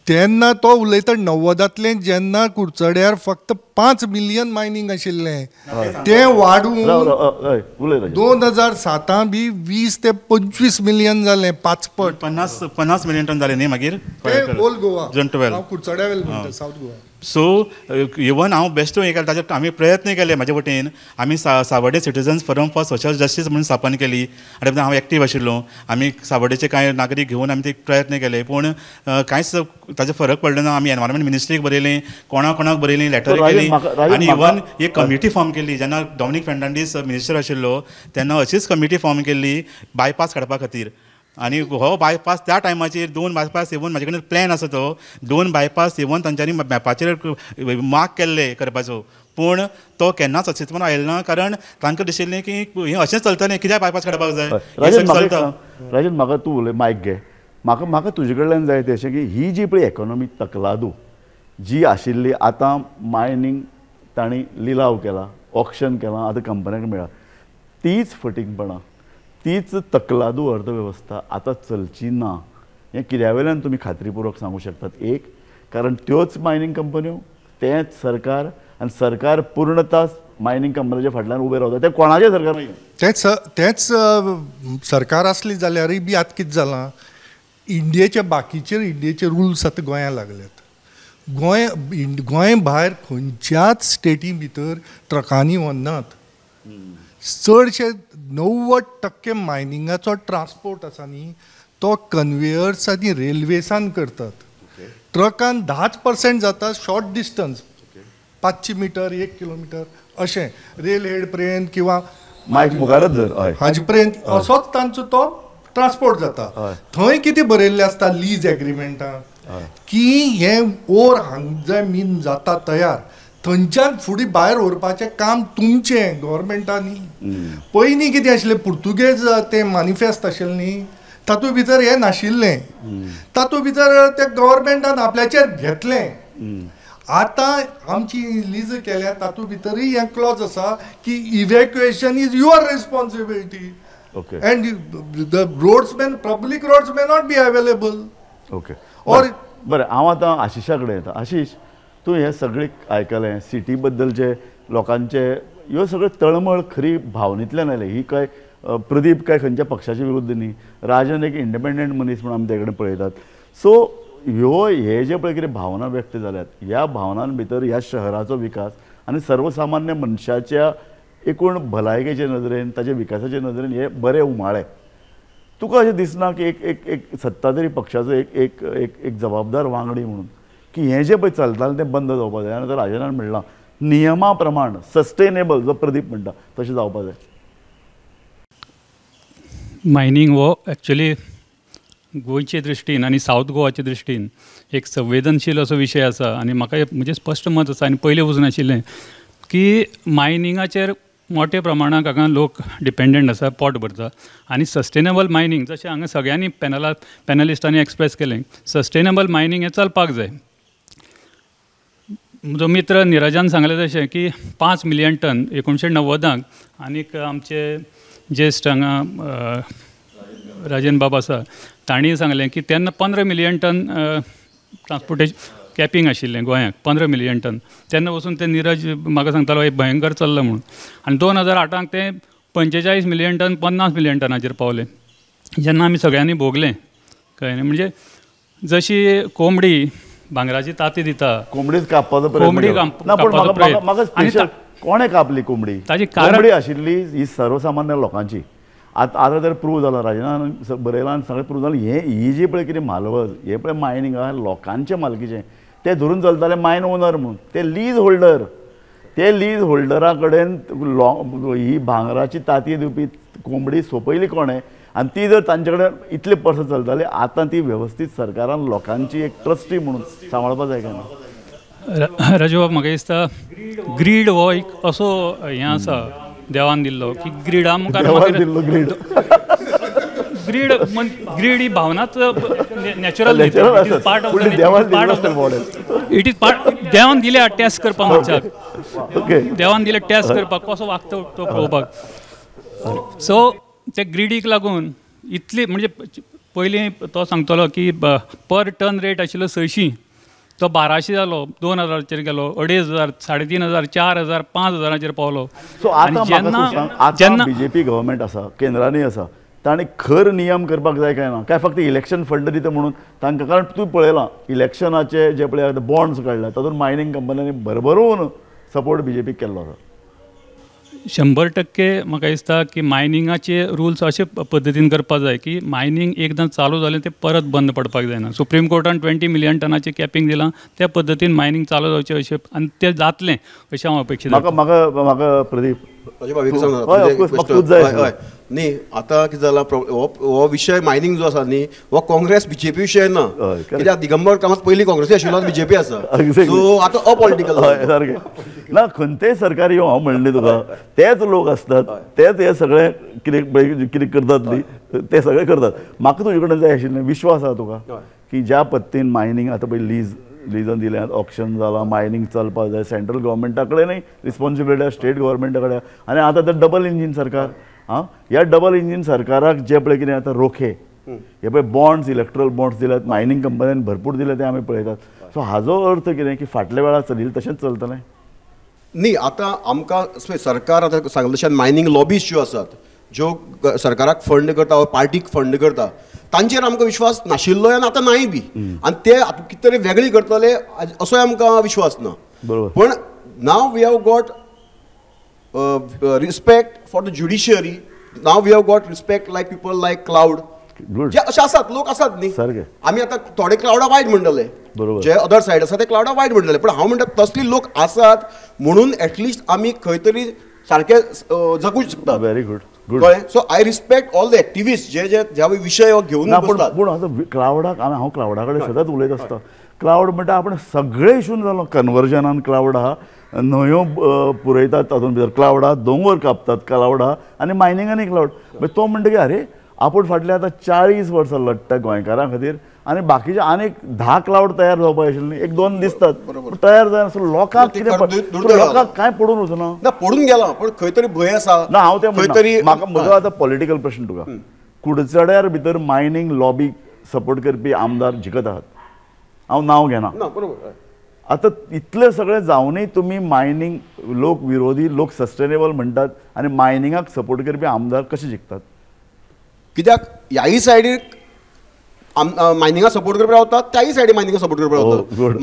तेन्ना तो उलयता 90सांतले जेन्ना कुडचड्यार फक्त 5 मिलियन मायनिंग आशिल्लें, तें वाडून 2007 बी 20 ते 25 मिलियन जालें. 5 पट. 50 मिलियन टन जाले न्ही मागीर ओल गोवा. जंटवेल कुडचड्या वेल म्हणटा सावथ गोवा. सो इवन हांव बेश्टो हें केलें. ताजेर आमी प्रयत्न केले म्हाजे वटेन. आमी सावड्डे citizens forum for social justice म्हणून स्थापन केली आनी हांव एक्टीव आशिल्लो. आमी सावड्डेचे कांय नागरीक घेवन आमी ते प्रयत्न केले, पूण कांयच ताजो फरक पडलो ना. आमी एनवायरमेंट मिनिस्ट्रीक बरयलें, कोणाक बरयलीं, लेटर केली आनी इवन एक कमिटी फॉर्म केल्ली. जेन्ना डॉमिनीक फेर्नांडीस मिनिस्टर आशिल्लो तेन्ना अशीच कमिटी फॉर्म केल्ली बायपास काडपा खातीर. आनी हो बायपास त्या टायमाचेर 2 बायपास इवन म्हाजे कडेन प्लॅन आसा तो 2 बायपास इवन तांच्यांनी मॅपाचेर मार्क केल्ले करपाचो. पूण तो केन्नाच अस्तित्वान आयलो ना, कारण तांकां दिशिल्लें की हें अशेंच चलतलें, कित्याक बायपास काडपाक जाय. राजन, म्हाका तूं उलय, मायक घे. म्हाका तुजे कडल्यान जाय तें अशें की ही जी पळय इकॉनॉमीक तकलादू जी आशिल्ली, आतां मायनिंग तांणी लिलाव केला, ऑक्शन केलां, आतां कंपन्यांक मेळ्ळा, तीच फटींगपणां, तीच तकलादू अर्थवेवस्था आतां चलची ना. हें कित्या वयल्यान तुमी खात्रीपूर्वक सांगूं शकतात? एक, कारण त्योच मायनिंग कंपन्यो, तेंच सरकार, आनी सरकार पूर्णता मायनिंग कंपनीच्या फाटल्यान उबें रावता. तें कोणाचें सरकार नाही. तेंच सरकार आसली जाल्यारय बी आतां कितें जालां, इंडियेचे रुल्स आतां गोंयांत लागल्यात. गोंय भायर खंयच्याच स्टेटी भितर ट्रकांनी वनात. चडशे 90% मायनिंगाचो ट्रान्सपोर्ट आसा न्ही तो कन्वेयर्स आनी रेल्वेसान करतात. ट्रकान 10% जाता शॉर्ट डिस्टन्स, 500 मिटर, 1 किलोमिटर अशें. रेल हेड पर्यंत किंवा मायक मुखारच धर, हाजे पर्यंत असोच तांचो तो ट्रान्सपोर्ट जाता. थंय कितें बरयल्लें आसता लीज एग्रीमेंटान की हे ओर हांगा जमीन जाता तयार, थंयच्यान फुडें भायर व्हरपाचें काम तुमचें गव्हर्मेंटांनी. पयलीं कितें आशिल्लें, पुर्तुगेज तें मॅनिफेस्ट आशिल्लें न्ही, तातूंत भितर हें नाशिल्लें. तातूंत भितर तें गव्हर्मेंटान आपल्याचेर घेतलें. आतां आमची लीज केल्या तातूंत भितरय हें क्लॉज आसा की evacuation is your responsibility and the roadsman, public roads may not be available. Okay, बरें. हांव आतां आशिशा कडेन येता. आशिश, तूं हें सगळें आयकलें, सिटी बद्दलचे लोकांचे ह्यो सगळ्यो तळमळ खरी भावनेंतल्यान आयले. ही काय प्रदीप काय खंयच्या पक्षाचे विरुद्ध न्ही, राजन एक इंडिपेंडंट मनीस म्हणून आमी ते कडेन पळयतात. सो हे जे पळय कितें भावना व्यक्त जाल्यात, ह्या भावनां भितर ह्या शहराचो विकास आनी सर्वसामान्य मनशाच्या एकूण भलायकेचे नदरेन, ताच्या विकासाचे नदरेन हे बरें उमाळे. तुका अशें दिसना की एक सत्ताधारी पक्षाचो एक जबाबदार वांगडी म्हणून की हें जें पळय चलतालें तें बंद जावपाक जाय. आनी राजनान म्हणलां नियमा प्रमाण सस्टेनेबल जो प्रदीप म्हणटा तशें जावपाक जाय. मायनींग हो एक्चुली गोंयचे दृश्टीन आनी सावथ गोवाचे दृश्टीन एक संवेदनशील असो विशय आसा आनी म्हाका म्हणजे स्पश्ट मत आसा आनी पयलें वचून आशिल्लें की मायनिंगाचेर मोठ्या प्रमाणात हांगा लोक डिपेंडंट आसा, पोट भरता. आनी सस्टेनेबल मायनींग जशें हांगा सगळ्यांनी पॅनलिस्टांनी एक्सप्रेस केलें, सस्टेनेबल मायनींग हें चलपाक जाय. म्हजो मित्र निरजान सांगलें तशें की 5 मिलियन टन 1990 आनीक आमचे ज्येश्ठ हांगा राजन बाब आसा तांणी सांगलें की तेन्ना 15 मिलियन टन ट्रान्सपोर्टेशन कॅपिंग आशिल्लें गोंयांक, 15 मिलियन टन. तेन्ना वचून ते निरज म्हाका सांगतालो हे भयंकर चल्लां म्हणून. आनी 2008 ते 45 मिलियन टन 50 मिलियन टनाचेर पावले. जेन्ना आमी सगळ्यांनी भोगलें कळ्ळें, म्हणजे जशी कोंबडी भांगराची तांती दिता, कोंबडीच कापपाचो कोंबडी कापपाचो प्रयत्न. कोणें कापली कोंबडी? ताजी कोंबडी आशिल्ली ही सर्वसामान्य लोकांची. आतां तर प्रूव जालां, राजनान बरयलां आनी सगळें प्रूव जालें. ही जी पळय कितें मालवज, हे पळय मायनींग आहा लोकांचे मालकीचें, ते धरून चलताले मायन ओनर म्हणून. ते लीज होल्डर, ते लीज होल्डरा कडेन ही भांगराची तांती दिवपी कोंबडी सोंपयली कोणें, आनी ती जर तांचे कडेन इतले वर्सां चलताली, आतां ती वेवस्थीत सरकारान लोकांची एक ट्रस्टी म्हणून सांबाळपाक जाय काय ना? राजू बाब, म्हाका दिसता ग्रीड हो एक असो हें आसा देवान दिल्लो की ग्रीड आमकां ग्रीड ग्रीड ही भावनाच नॅचरल, इट इज पार्ट. देवान दिले टेस्ट करपाक मनशाक, देवान दिले टेस्ट करपाक कसो वागता तो पळोवपाक. सो ते ग्रीडीक लागून इतली, म्हणजे पयलीं तो सांगतलो की पर टन रेट आशिल्लो 600, तो 1200 जालो, 2000 गेलो, 2500, 3500, 4000, 5000 पावलो. सो जेन्ना बीजेपी गव्हर्मेंट आसा, केंद्रांनी आसा, तांणी खर नियम करपाक जाय काय ना, काय फक्त इलेक्शन फंड दिता म्हणून तांकां? कारण तूं पळयलां इलेक्शनाचे जे पळय बॉन्ड्स काडला तातूंत मायनींग कंपन्यांनी भरभरून सपोर्ट बीजेपीक केल्लो आसा. 100% म्हाका दिसता की मायनिंगाचे रुल्स अशे पद्दतीन करपाक जाय की मायनींग एकदां चालू जालें ते परत बंद पडपाक जायना. सुप्रीम कोर्टान 20 मिलियन टनाचें कॅपिंग दिलां, त्या पद्दतीन मायनींग चालू जावचें अशें, आनी तें जातलें अशें हांव अपेक्षीत. म्हाका प्रदीप न्ही, आतां कितें जालां, हो विशय मायनींग जो आसा न्ही, हो काँग्रेस बीजेपी विशय ना. कित्याक दिगंबर कामत पयलीं काँग्रेसी आशिल्लो, बीजेपी आसा. सो आतां अपॉलिटिकल सारकें ना. खंयचेय सरकारी येवं हांव म्हणलें तुका, तेच लोक आसतात, तेच हे सगळे कितें करतात न्ही, ते सगळे करतात. म्हाका तुजे कडेन जाय आशिल्लें विश्वास आसा तुका की ज्या पद्दतीन मायनींग आतां पळय लिजन दिलें, ऑप्शन जालां, मायनींग चलपाक जाय, सेंट्रल गव्हर्मेंटा कडेनय रिस्पॉन्सिबिलिटी आसा, स्टेट गव्हर्मेंटा कडेन, आनी आतां तर डबल इंजीन सरकार. ह्या डबल इंजीन सरकाराक जे पळय कितें आतां रोखे, हे पळय बॉन्ड्स, इलेक्ट्रल बॉन्ड्स दिल्यात, मायनींग कंपन्यांनी भरपूर दिले ते आमी पळयतात. सो हाजो अर्थ कितें की फाटल्या वेळार चलिल्लें तशेंच चलतलें न्ही. आतां आमकां सरकार आतां सांगलें तशें मायनींग लॉबीज ज्यो आसात, ज्यो सरकाराक फंड करता वा पार्टीक फंड करता, तांचेर आमकां विश्वास नाशिल्लो आनी आतां नाय बी, आनी ते आतां कितें तरी वेगळी करतले असोय आमकां विश्वास ना. पण now we have got respect for the judiciary, now we have got respect like people like cloud, जे अशे आसात लोक आसात न्ही. आमी आतां थोडे क्लाउडा वायट म्हणटले, जे अदर सायड आसा ते क्लाउडा वायट म्हणटले, पण हांव म्हणटा तसली लोक आसात म्हणून एटलिस्ट आमी खंय तरी सारके जगूंक शकता. Very good. So I respect all the activist जे जे विशय घेवन बसतात. पूण आतां क्लाउडाक हांव क्लाउडा कडेन सदांच उलयत आसता. क्लाउड म्हणटा आपण सगळे इशून जालो, कन्वर्जनान क्लाउड आहा, न्हंयो पुरयतात तातूंत भितर क्लाउड आहा, दोंगर कापतात क्लाउड आहा, आनी मायनिंगानय क्लाउड. मागीर तो म्हणटा की अरे आपूण फाटले आतां 40 वर्सां लडटा गोंयकारां खातीर, आनी बाकीचे आनीक 10 क्लाउड तयार जावपाक आशिल्ले, 1-2 दिसतात तयार जायना. लोकांक कितें, लोकांक कांय पडून वचना ना, पडून गेला, पण खंय तरी भंय आसा ना. हांव तें खंय तरी म्हाका म्हजो आतां पॉलिटिकल प्रश्न तुका, कुडचड्यार भितर मायनींग लॉबी सपोर्ट करपी आमदार जिखत आहात, हांव नांव घेना. आतां इतलें सगळें जावनय तुमी मायनींग लोक विरोधी, लोक सस्टेनेबल म्हणटात, आनी मायनिंगाक सपोर्ट करपी आमदार कशे जिखतात? कित्याक ह्याय सायडीक मायनिंगा सपोर्ट करपी रावतात, त्याय सायडीक मायनिंगा सपोर्ट करपी रावतात.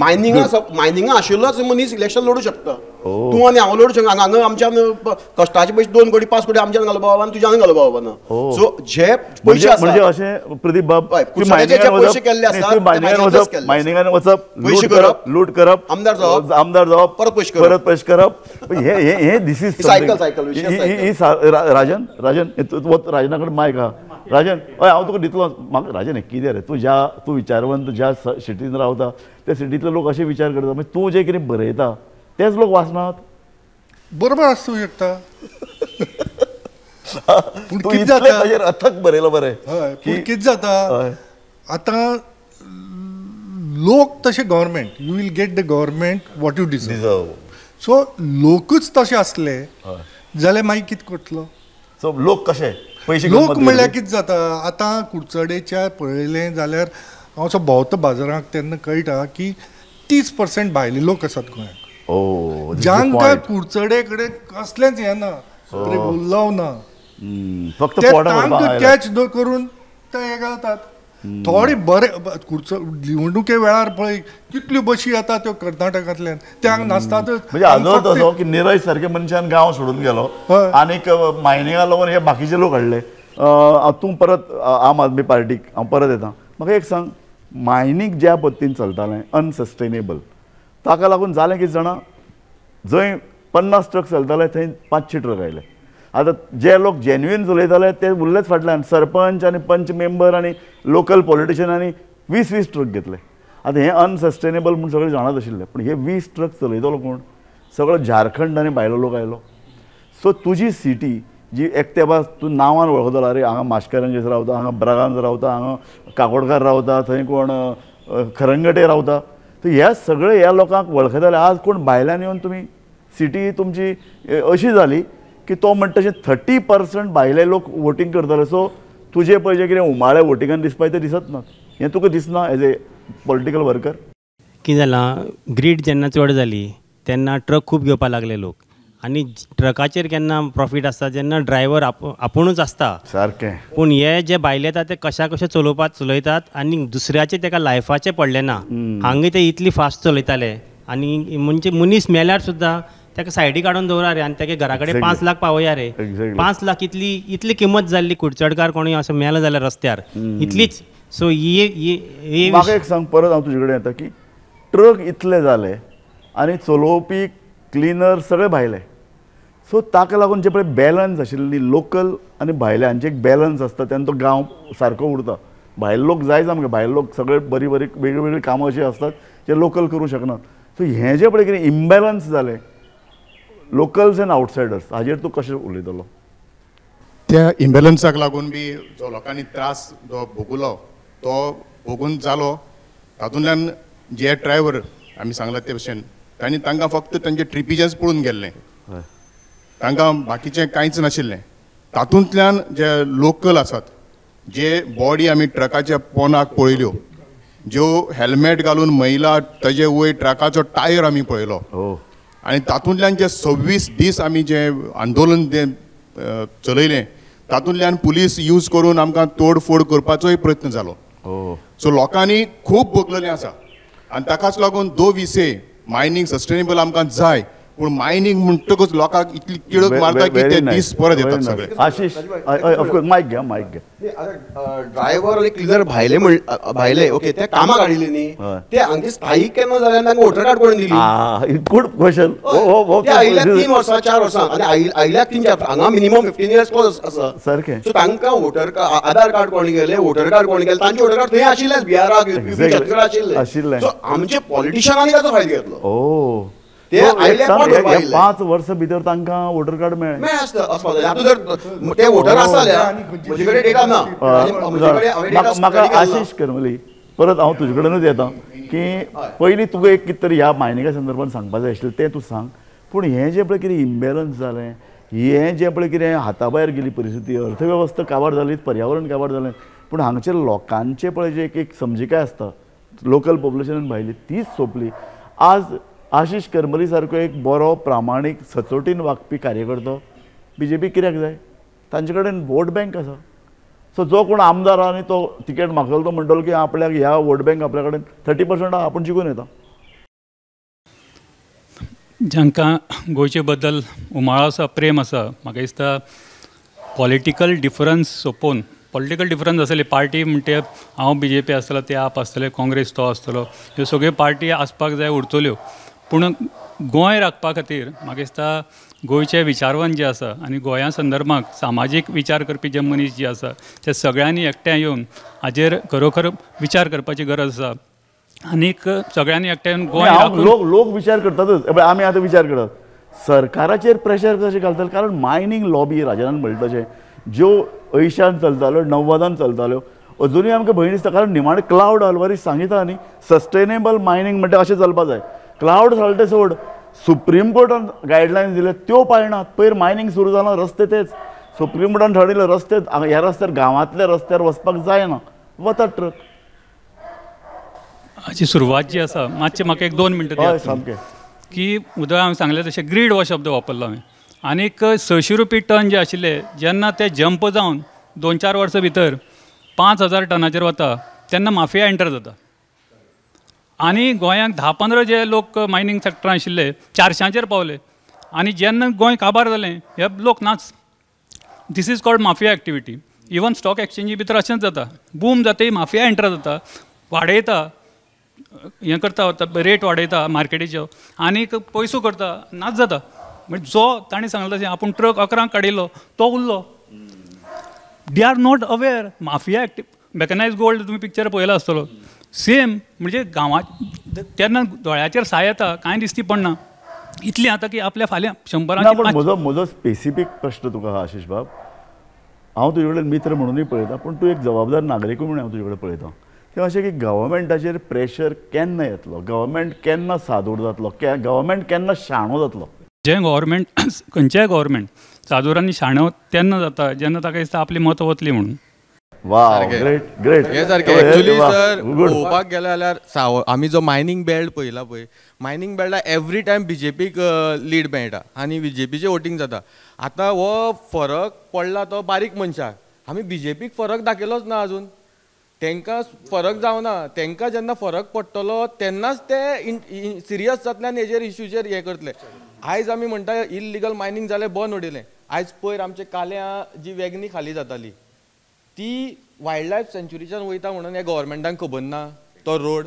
मायनिंगा आशिल्लोच मनीस इलेक्शन लडू शकता. तूं आनी हांव लढचें हांगा आमच्यान कश्टाचे पयशे 2 कोटी 5 कोटी आमच्यान घालपा बाबा तुज्यान घालपा बाबा ना सो जे पयशे आसा म्हणजे अशें प्रदीप बाब कुडचड्याचे जे पयशे केल्ले आसा मायनिंगान वचप पयशे लूट करप आमदार जावप परत पयशे करप हे दिस इज सायकल राजन राजना कडेन मायक आहा राजन हय हांव तुका दितलो म्हाका राजन कितें रे तूं विचारवंत ज्या सिटीन रावता त्या सिटींतले लोक अशे विचार करता मागीर तूं जें कितें बरयता तेच लोक वाचनात बरोबर आसूं शकता पूण तूं कितें इतलें जाता ताजेर अथक बरयलो बरें हय पूण कितें जाता आतां लोक तशे government you will get the government what you deserve so लोकूच तशे असले जाल्यार मागीर कितें करतलो सो लोक कशे पयशे लोक म्हणल्यार कितें जाता आतां कुडचडेच्या पळयलें जाल्यार हांव असो भोंवता बाजारांत तेन्ना कळटा की 30% भायले लोक आसात गोंयांत जांकां कुडचडे कडेन कसलेंच हें ना उल्लव ना फक्त ते तांकां कॅच करून ते हे घालतात थोडे बरे निवडणुके वेळार पळय कितल्यो बशी येतात त्यो कर्नाटकांतल्यान ते हांगा नासतातच म्हणजे आजूच असो की निरज सारके मनशान गांव सोडून गेलो आनीक मायनिंगाक लागून हे बाकीचे लोक हाडले तूं परत आम आदमी पार्टीक हांव परत येता म्हाका एक सांग मायनींग ज्या पद्दतीन चलतालें अनसस्टेनेबल ताका लागून जालें कितें जाणा जंय 50 ट्रक चलताले थंय 500 ट्रक आयले आतां जे लोक जेन्युइन चलयताले ते उरलेच फाटल्यान सरपंच आनी पंच मेंबर आनी लोकल पॉलिटिशियनांनी 20 ट्रक घेतले आतां हें अनसस्टेनेबल म्हूण सगळें जाणत आशिल्लें पूण हे 20 ट्रक चलयतलो कोण सगळो झारखंड आनी भायलो लोक आयलो सो तुजी सिटी जी एकटेबा तूं नांवान वळखतलो अरे हांगा माश्करांचेर रावता हांगा ब्रागांत रावता हांगा काकोडकार रावता थंय कोण खरंगटे रावता तर ह्या सगळे ह्या लोकांक वळखताले आज कोण भायल्यान येवन तुमी सिटी तुमची अशी जाली की तो म्हणटा तशें 30% भायले लोक वोटींग करताले सो तुजे पळय जे कितें उमाळे वोटिंगान दिसपाक ते दिसत ना हें तुका दिसना एज ए पॉलिटिकल वर्कर कितें जालां ग्रीड जेन्ना चड जाली तेन्ना ट्रक खूब घेवपाक लागले लोक आनी ट्रकाचेर केन्ना प्रॉफीट आसता जेन्ना ड्रायव्हर आपुणूच आसता सारकें पूण हे जे भायले येतात ते कशे चलयतात आनी दुसऱ्याचे ताका लायफाचें पडलें ना हांगा ते इतली फास्ट चलयताले आनी म्हणजे मनीस मेल्यार सुद्दां ताका सायडी काडून दवरा रे आनी ताका घरा कडेन 5 लाख पावया रे 5 लाख इतली किंमत जाल्ली कुडचडकार कोणी असं मेलो जाल्यार रस्त्यार इतलीच सो ही म्हाका एक सांग परत हांव तुजे कडेन येता की ट्रक इतले जाले आनी चलोवपी क्लिनर सगळे भायले सो ताका लागून जे पळय बॅलन्स आशिल्ली लोकल आनी भायल्यांचे एक बॅलन्स आसता तेन्ना तो गांव सारको उरता भायले लोक जाय सामके भायले लोक सगळे बरी वेगळी वेगळी कामां अशी आसतात जे लोकल करूं शकनात सो हें जे पळय कितें इम्बॅलन्स जालें लोकल्स एंड आउटसायडर्स हाजेर तूं कशें उलयतलो त्या इम्बॅलन्साक लागून बी जो लोकांनी त्रास जो भोगलो तो भोगून जालो तातूंतल्यान जे ड्रायव्हर आमी सांगला ते भशेन तांकां फक्त तांचे ट्रिपीचेंच पळोवन गेल्लें तांकां बाकीचें कांयच नाशिल्लें तातूंतल्यान जे लोकल आसात जे बॉडी आमी ट्रकाच्या पोनाक पळयल्यो ज्यो हेल्मेट घालून महिला ताजे वयर ट्रकाचो टायर आमी पळयलो आनी तातूंतल्यान जे 26 दीस आमी जे आंदोलन तें चलयलें तातूंतल्यान पुलीस यूज करून आमकां तोडफोड करपाचोय प्रयत्न जालो सो लोकांनी खूब भोगलेलें आसा आनी ताकाच लागून दो विशे मायनींग सस्टेनेबल आमकां जाय पूण मायनींग म्हणटकूच लोकांक इतली किळक मारता की ते दीस परत येतात सगळे आशीष ऑफकोर्स मायक घे ड्रायव्हर आनी क्लिनर भायले ओके ते कामाक हाडिल्ले न्ही ते हांगे स्थायीक केन्ना जाल्यार तांकां वोटर कार्ड कोणें दिली गुड क्वेश्चन ते आयल्याक 3 वर्सां 4 वर्सां आनी आयल्याक 3-4 हांगा मिनिमम 15 इयर्स प्लस आसा सारकें सो तांकां वोटर आधार कार्ड कोणी गेले वोटर कार्ड कोणी गेले तांचे वोटर कार्ड थंय आशिल्लेच बिहाराक छत्तीसगड आशिल्ले सो आमचे पॉलिटिशियनांनी ताचो फायदो घेतलो ते 5 वर्सां भितर तांकां वोटर कार्ड मेळ्ळें ते वोटर आसता म्हजे कडेन डेटा ना म्हाका आशीष करमली परत हांव तुजे कडेनूच येता की पयलीं तुका एक कितें तरी ह्या मायनिंगा संदर्भान सांगपाक जाय आशिल्लें तें तूं सांग पूण हें जें पळय कितें इम्बॅलन्स जालें हें जें पळय कितें हाता भायर गेली परिस्थिती अर्थवेवस्था काबार जाली पर्यावरण काबार जालें पूण हांगचे लोकांचे पळय जे एक समजिकाय आसता लोकल पॉप्युलेशन भायली तीच सोंपली आज आशीष करमली सारको एक बरो प्रामाणीक सचोटीन वागपी कार्यकर्तो BJP कित्याक जाय तांचे कडेन वोट बँक आसा सो जो कोण आमदार आहा आनी तो तिकेट मागतलो तो म्हणटलो की आपल्याक ह्या वोट बँक आपल्या कडेन 30% आहा आपूण जिखून येता जांकां गोंयचे बद्दल उमाळो आसा, प्रेम आसा, म्हाका दिसता पॉलिटिकल डिफरन्स सोंपोवन, पॉलिटिकल डिफरन्स आसले पार्टी म्हणटे हांव BJP आसतलो, ते आप आसतले, काँग्रेस तो आसतलो, ह्यो सगळ्यो पार्टी आसपाक जाय उरतल्यो, पूण गोंय राखपा खातीर म्हाका दिसता गोंयचे विचारवंत जे आसा आनी गोंया संदर्भांत सामाजीक विचार करपी जे मनीस जे आसा ते सगळ्यांनी एकठांय येवन हाजेर खरोखर विचार करपाची गरज आसा. आनीक सगळ्यांनी एकठांय येवन गोंय राखून लोक विचार करतातच. आमी आतां विचार करतात सरकाराचेर प्रेशर कशें घालतले, कारण मायनींग लॉबी राजनान म्हणटा तशें ज्यो 80s चलताल्यो 90s चलताल्यो अजुनूय आमकां भंय दिसता, कारण निमाणे क्लावड हलवारी सांगिता न्ही सस्टेनेबल मायनींग म्हणटा अशें चलपा जाय. क्लावड सालटे सोड, सुप्रीम कोर्टान गायडलायन्स दिले त्यो पाळनात. पयर मायनींग सुरू जालां रस्ते तेच सुप्रीम कोर्टान ठरयले रस्ते ह्या रस्त्यार गांवांतल्या रस्त्यार वचपाक जायना, वतात ट्रक. हाची सुरवात जी आसा मातशें म्हाका 1-2 मिनटां हय दियात सामकें. की उदक हांवें सांगलें तशें ग्रीड वॉश शब्द वापरलो हांवें. आनीक 600 रुपये टन जे आशिल्ले जेन्ना ते जंप जावन 2-4 वर्सां भितर 5000 टनाचेर वता तेन्ना माफिया एंटर जाता. आनी गोंयांक 10-15 जे लोक मायनींग सॅक्टरान आशिल्ले 400चेर पावले. आनी जेन्ना गोंय काबार जालें हे लोक नाच. This is called mafia activity. Even stock एक्सचेंजी भितर अशेंच जाता. बूम जाता माफिया एंटर जाता, वाडयता, हें करता वता, रेट वाडयता मार्केटीच्यो आनीक पयसो करता, नाच जाता. म्हणजे जो ताणें सांगलें तशें आपूण ट्रक 11 काडिल्लो तो उरलो. They are not aware. Mafia mechanise gold तुमी पिक्चर पळयलो आसतलो, सेम. म्हणजे गांवांत तेन्ना दोळ्याचेर साय येता, कांय दिसती पडना. इतली आता की आपल्या फाल्यां 100 म्हजो स्पेसिफीक प्रश्न तुका हा आशिश बाब, हांव तुजे कडेन मित्र म्हणूनय पळयता, पूण तूं एक जबाबदार नागरिकूय म्हणून हांव तुजे कडेन पळयता. तें अशें की गव्हर्मेंटाचेर प्रेशर केन्ना येतलो, गव्हर्मेंट केन्ना सादूर जातलो, गव्हर्मेंट केन्ना शाणो जातलो. जे गव्हर्मेंट खंयचेय गव्हर्मेंट सादूर आनी शाणो तेन्ना जाता जेन्ना ताका दिसता आपली मत वतली म्हणून. Wow, great great. हे सारकें. एक्चुअली सर पळोवपाक गेले जाल्यार आमी जो मायनींग बेल्ट पळयला पळय, मायनींग बेल्टाक एवरी टायम BJPक लीड मेळटा आनी BJPचें वोटींग जाता. आतां हो फरक पडला तो बारीक मनशाक. आमी BJPक फरक दाखयलोच ना अजून. तांकां फरक जावना. तांकां जेन्ना फरक पडटलो तेन्नाच ते सिरियस जातले हेजेर इश्यूचेर हें करतले. आयज आमी म्हणटा इल्लिगल मायनींग जालें बंद उडयलें. आयज पयर आमचे काल्यां जी वेगणी खाली जाताली ती वायल्ड लायफ सँच्युरीच्यान वयता म्हणून ह्या गव्हर्मेंटाक खबर ना. तो रोड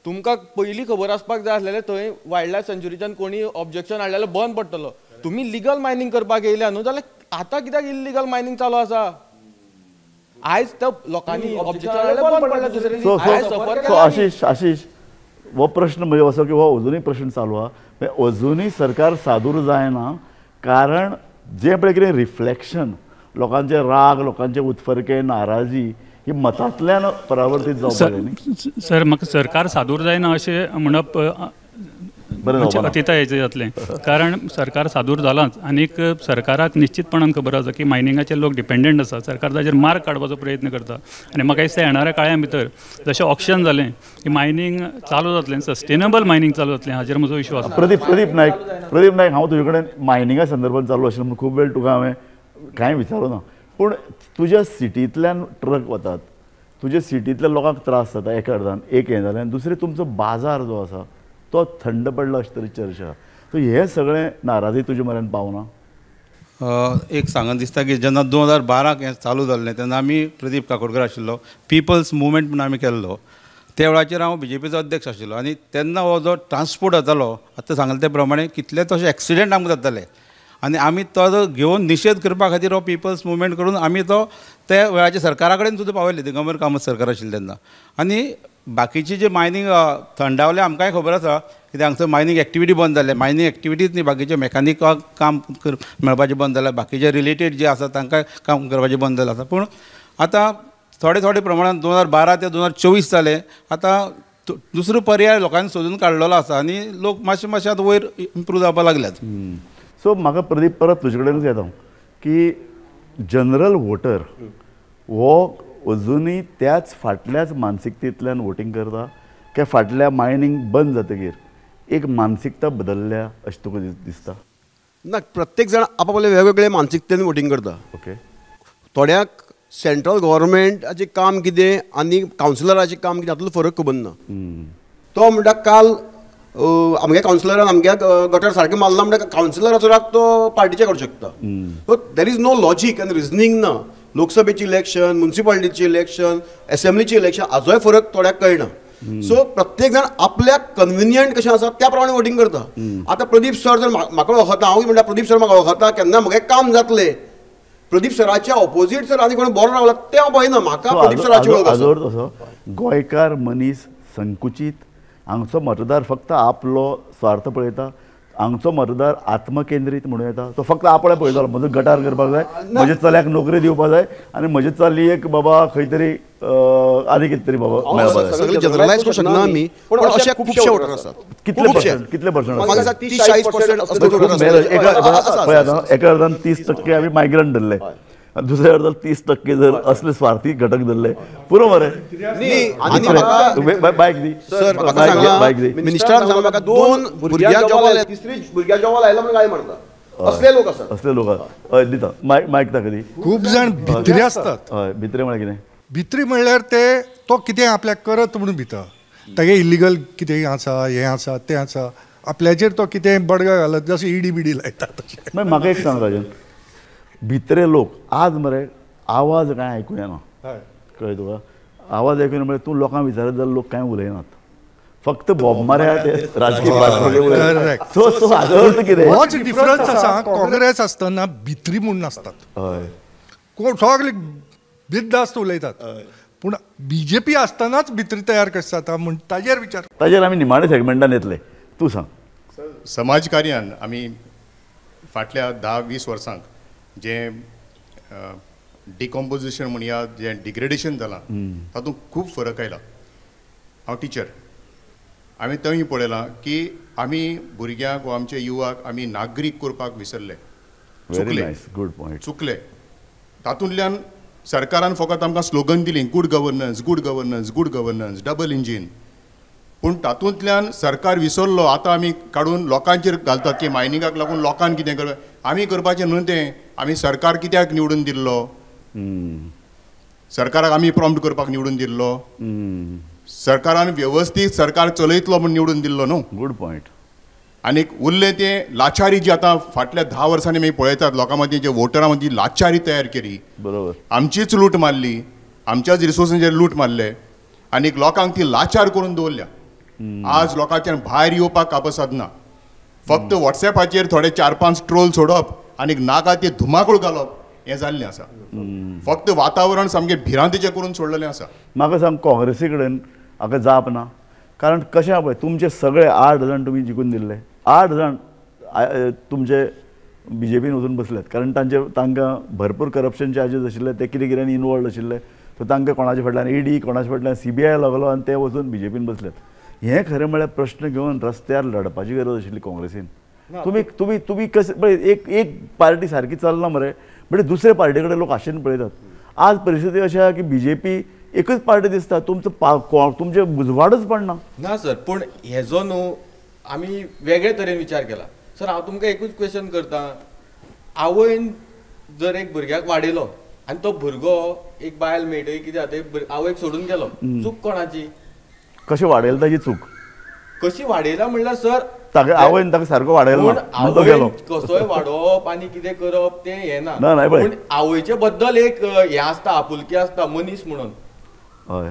तुमकां पयलीं खबर आसपाक जाय आसलेलें थंय वायल्ड लायफ सँच्युरीच्यान कोणी ऑब्जेक्शन हाडलेलें बंद पडटलो. तुमी लिगल मायनींग करपाक येयल्या न्हू जाल्यार आतां कित्याक इल्लिगल मायनींग चालू आसा? आयज त्या लोकांनी ऑब्जेक्शन हाडलें बंद पडलें. सो आशीश हो प्रश्न म्हणजे असो की हो अजुनूय प्रश्न चालू आहा. अजुनूय सरकार सादूर जायना, कारण जे पळय कितें रिफ्लेक्शन लोकांचे राग, लोकांचे उत्फरके, नाराजी ही मतांतल्यान परावर्तीत जावपाक न्ही. सर म्हाका सरकार सादूर जायना अशें म्हणप अतिताय जातलें. कारण सरकार सादूर जालांच आनीक सरकाराक निश्चितपणान खबर आसा की मायनिंगाचेर लोक डिपेंडंट आसा. सरकार ताचेर मार्क काडपाचो प्रयत्न करता आनी म्हाका दिसता येणाऱ्या काळ्या भितर जशें ऑक्शन जालें की मायनींग चालू जातलें, सस्टेनेबल मायनींग चालू जातलें, हाचेर म्हजो विश्वास. प्रदीप नायक हांव तुजे कडेन मायनिंगा संदर्भांत चालू आशिल्लो म्हणून खूब वेळ तुका हांवें कांय विचारूं ना, पूण तुज्या सिटींतल्यान ट्रक वतात, तुज्या सिटींतल्या लोकांक त्रास जाता एका अर्दान, एक हें जालें. दुसरें तुमचो बाजार जो आसा तो थंड पडला अशी तरी चर्चा. सो हे सगळें नाराजी तुजे मेरेन पावना? एक सांगन दिसता की जेन्ना 2012 हें चालू जाल्लें तेन्ना आमी प्रदीप काकोडकर आशिल्लो, पिपल्स मुवमेंट म्हणून आमी केल्लो. त्या वेळाचेर हांव BJPचो अध्यक्ष आशिल्लो आनी तेन्ना हो जो ट्रान्सपोर्ट जातालो आतां सांगले ते प्रमाणे कितलेच अशे एक्सिडेंट आमकां जाताले आनी आमी तो जो घेवन निशेध करपा खातीर हो पिपल्स मुवमेंट करून आमी तो त्या वेळाच्या सरकारा कडेन सुद्दां पावयले, दिगंबर कामत सरकार आशिल्लें तेन्ना. आनी बाकीची जे मायनींग थंडावले आमकांय खबर आसा कित्याक हांगसर मायनींग एक्टिविटी बंद जाले. मायनींग एक्टिविटीच न्ही, बाकीचे मॅकानिकाक काम मेळपाचें बंद जालें, बाकीचे रिलेटेड जे आसा तांकां काम करपाचें बंद जालें आसा. पूण आतां थोडे प्रमाणात 2012 ते 2024 जाले. आतां दुसरो पर्याय लोकांनी सोदून काडलेलो आसा आनी लोक मातशे आतां वयर इम्प्रूव जावपाक लागल्यात. सो म्हाका प्रदीप परत तुजे कडेनच येता की जनरल वोटर हो अजुनूय त्याच फाटल्याच मानसिकतेंतल्यान वोटींग करता काय फाटल्या मायनींग बंद जातकीर एक मानसिकता बदलल्या अशें तुका दिसता? ना, प्रत्येक जाण आपापले वेगवेगळे मानसिकतेन वोटींग करता. ओके. थोड्याक सेंट्रल गव्हर्मेंटाचें काम कितें आनी कावन्सिलराचें काम कितें हातूंतलो फरक खबर ना. तो म्हणटा काल आमगे कावन्सिलरान आमगे गटर सारकें मारला म्हणल्यार कावन्सिलराचो राग तो पार्टीचे करूं शकता. So there is no logic आनी रिजनींग ना. लोकसभेची इलेक्शन, म्युन्सिपालिटीची इलेक्शन, असेंब्लीची इलेक्शन हाजोय फरक थोड्याक कळना. सो प्रत्येक जाण आपल्याक कन्विनियंट कशें आसा त्या प्रमाणे वोटींग करता. आतां प्रदीप सर जर म्हाका वळखता, हांव म्हणटा प्रदीप सर म्हाका वळखता, केन्ना म्हगे काम जातलें, प्रदीप सराच्या ऑपोजीट जर आनी कोणी बरो रावला ते हांव पळयना. म्हाका प्रदीप सराची वळख आसा. तसो गोंयकार मनीस संकुचित, हांगचो मतदार फक्त आपलो स्वार्थ पळयता, हांगचो मतदार आत्मकेंद्रीत म्हणून येता. तो फक्त आपणे पळयतालो, म्हजो गटार करपाक जाय, म्हज्या चल्याक नोकरी दिवपाक जाय आनी म्हजे चलयेक बाबा खंय तरी आनी कितें तरी बाबा मेळपाक जाय. सगळे जनरलायज करूंक शकना आमी, पण अशे खुबशे वोटर आसात. कितले पर्संट? म्हाका दिसता 30-40% असले वोटर आसात. पळय आतां एका अर्दान 30% आमी मायग्रंट धरले, दुसऱ्या अर्दान 30% जर असले स्वार्थी घटक धरले, पुरो मरे. बायक दी सर, म्हाका सांगला मिनिस्टरान सांगला म्हाका 2 भुरग्यांक जॉब आयला, 3री भुरग्याक जॉब आयला म्हणून काय म्हणटा. असले लोक आसात. असले लोक हय दिता. मायक ताका दी. खूब जाण भित्री असतात. हय भित्रे म्हळ्यार कितें? भित्री म्हणल्यार ते तो कितें आपल्याक करत म्हणून भिता. तागे इलिगल कितें आसा, हें आसा, तें आसा, आपल्याचेर तो कितें बडगा घालत जशें ईडी बिडी लायता तशें. मागीर म्हाका एक सांग राजन, भितरे लोक आज मरे आवाज कांय आयकूं येना. कळ्ळें तुका? आवाज आयकूं येना म्हळ्यार तूं लोकांक विचारत जाल्यार लोक कांय उलयनात, फक्त बोबमाऱ्या ते राजकीय पार्टी उलयतात. सो हाजो अर्थ कितें? होच डिफरन्स आसा. काँग्रेस आसतना भित्री म्हूण नासतात. हय कोण सगळे बिनधास्त उलयतात, पूण BJP आसतनाच भित्री तयार कशें जाता म्हण ताजेर विचार. ताजेर आमी निमाणे सेगमेंटान येतले. तूं सांग. समाजकार्यान आमी फाटल्या 10-20 वर्सांक जे डिकॉम्पोजिशन म्हणया, जे डिग्रेडेशन जालां, तातूंत खूब फरक आयला. हांव टिचर, आमी थंय पळयलां की आमी भुरग्यांक वा आमचे युवाक आमी नागरीक करपाक विसरले, गुड पॉयंट. चुकले. तातूंतल्यान सरकारान फकत आमकां स्लोगन दिली, good governance, good governance, good governance, double engine. पूण तातूंतल्यान सरकार विसरलो. आतां आमी काडून लोकांचेर घालतात की मायनिंगाक लागून लोकांक कितें करप. आमी करपाचें न्हू तें. आमी सरकार कित्याक निवडून दिल्लो? सरकाराक आमी प्रॉम्प्ट करपाक निवडून दिल्लो? सरकारान वेवस्थीत सरकार चलयतलो म्हूण निवडून दिल्लो न्हू. Good point. आनीक उरलें तें लाचारी जी आतां फाटल्या 10 वर्सांनी आमी पळयतात, लोकां मदीं जे वोटरां मदीं लाचारी तयार केली. बरोबर. आमचीच लूट मारली, आमच्याच रिसोर्सांचेर लूट मारले आनीक लोकांक ती लाचार करून दवरल्या. आज लोकांच्यान भायर येवपाक कापसाद ना. फक्त वॉट्सॅपाचेर थोडे 4-5 ट्रोल सोडप आनीक नाका ते धुमाकूळ घालप हें जाल्लें आसा. फक्त वातावरण सामकें भिरांतीचें करून सोडलेलें आसा. म्हाका सांग, काँग्रेसी कडेन हाका जाप ना? कारण कशें पळय, तुमचे सगळे 8 जाण तुमी जिखून दिल्ले, 8 जाण तुमचे BJPन वचून बसल्यात. कारण तांकां भरपूर करप्शन चार्जीस आशिल्ले, ते कितें कितें इनवॉल्ड आशिल्ले. सो तांकां कोणाचे फाटल्यान ED, कोणाचे फाटल्यान CBI लागलो आनी ते वचून BJPन बसल्यात. हें खरें म्हळ्यार प्रश्न घेवन रस्त्यार लडपाची गरज आशिल्ली काँग्रेसीन. तुम्ही कशें पळय, एक पार्टी सारकी चलना मरे, म्हणजे दुसरे पार्टी कडेन लोक आशेन पळयतात. आज परिस्थिती अशी आसा की BJP एकच पार्टी दिसता, तुमचे उजवाडच पडना. ना सर, पूण हेजो न्हू आमी वेगळे तरेन विचार केला. सर, हांव तुमकां एकूच क्वेश्चन करता. आवयन जर एक भुरग्याक वाडयलो आनी तो भुरगो एक बायल मेळटरी कितें जाता, आवयक सोडून गेलो, चूक कोणाची? कशें वाडयला ताची चूक. कशी वाडयला म्हणल्यार सर ताका आवयन ताका सारको वाडयलो ना, तो गेलो. कसोय वाडोवप आनी कितें करप तें हें ना. पूण आवयचे बद्दल एक हें आसता, आपुलकी आसता मनीस म्हणून.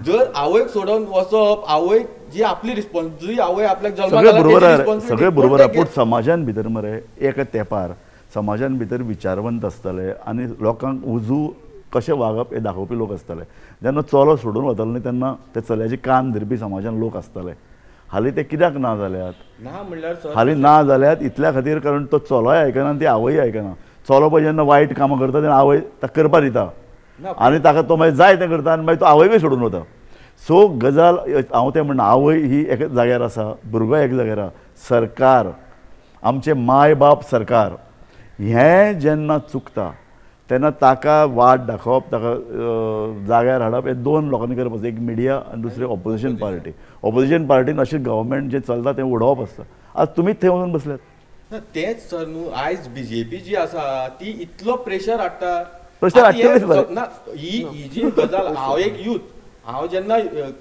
जर आवयक सोडून वचप, आवयक जी आपली रिस्पॉन्सिबिलिटी, आवय आपल्याक जल्माक घाला, सगळे बरोबर आहे. पूण समाजान भितर मरे एका तेंपार समाजान भितर विचारवंत आसताले आनी लोकांक उजू कशें वागप हें दाखोवपी लोक आसताले. जेन्ना चलो सोडून वतालो न्ही तेन्ना ते चल्याची कान धरपी समाजान लोक आसताले. हालीं ते कित्याक ना जाल्यात? ना म्हणल्यार हालीं ना जाल्यात इतल्या खातीर कारण तो चलोय आयकना आनी ती आवय आयकना. चलो पळय जेन्ना वायट कामां करता तेन्ना आवय ताका करपा दिता आनी ताका तो मागीर जाय तें करता आनी मागीर तो आवयकय सोडून वता. सो गजाल हांव तें म्हणना, आवय ही एका जाग्यार आसा, भुरगो एक जाग्यार आसा, सरकार आमचे माय बाप सरकार हें जेन्ना चुकता तेन्ना ताका वाट दाखोवप, ताका जाग्यार हाडप, हे 2 लोकांनी करप आसता. एक मिडिया आनी दुसरी ऑपोजिशन पार्टी. ऑपोजिशन पार्टीन अशें गव्हर्मेंट जें चलता तें उडोवप आसता. आज तुमीच थंय वचून बसल्यात. तेंच सर न्हू, आयज BJP जी आसा ती इतलो प्रेशर हाडटा. ही जी गजाल, हांव एक यूथ, हांव जेन्ना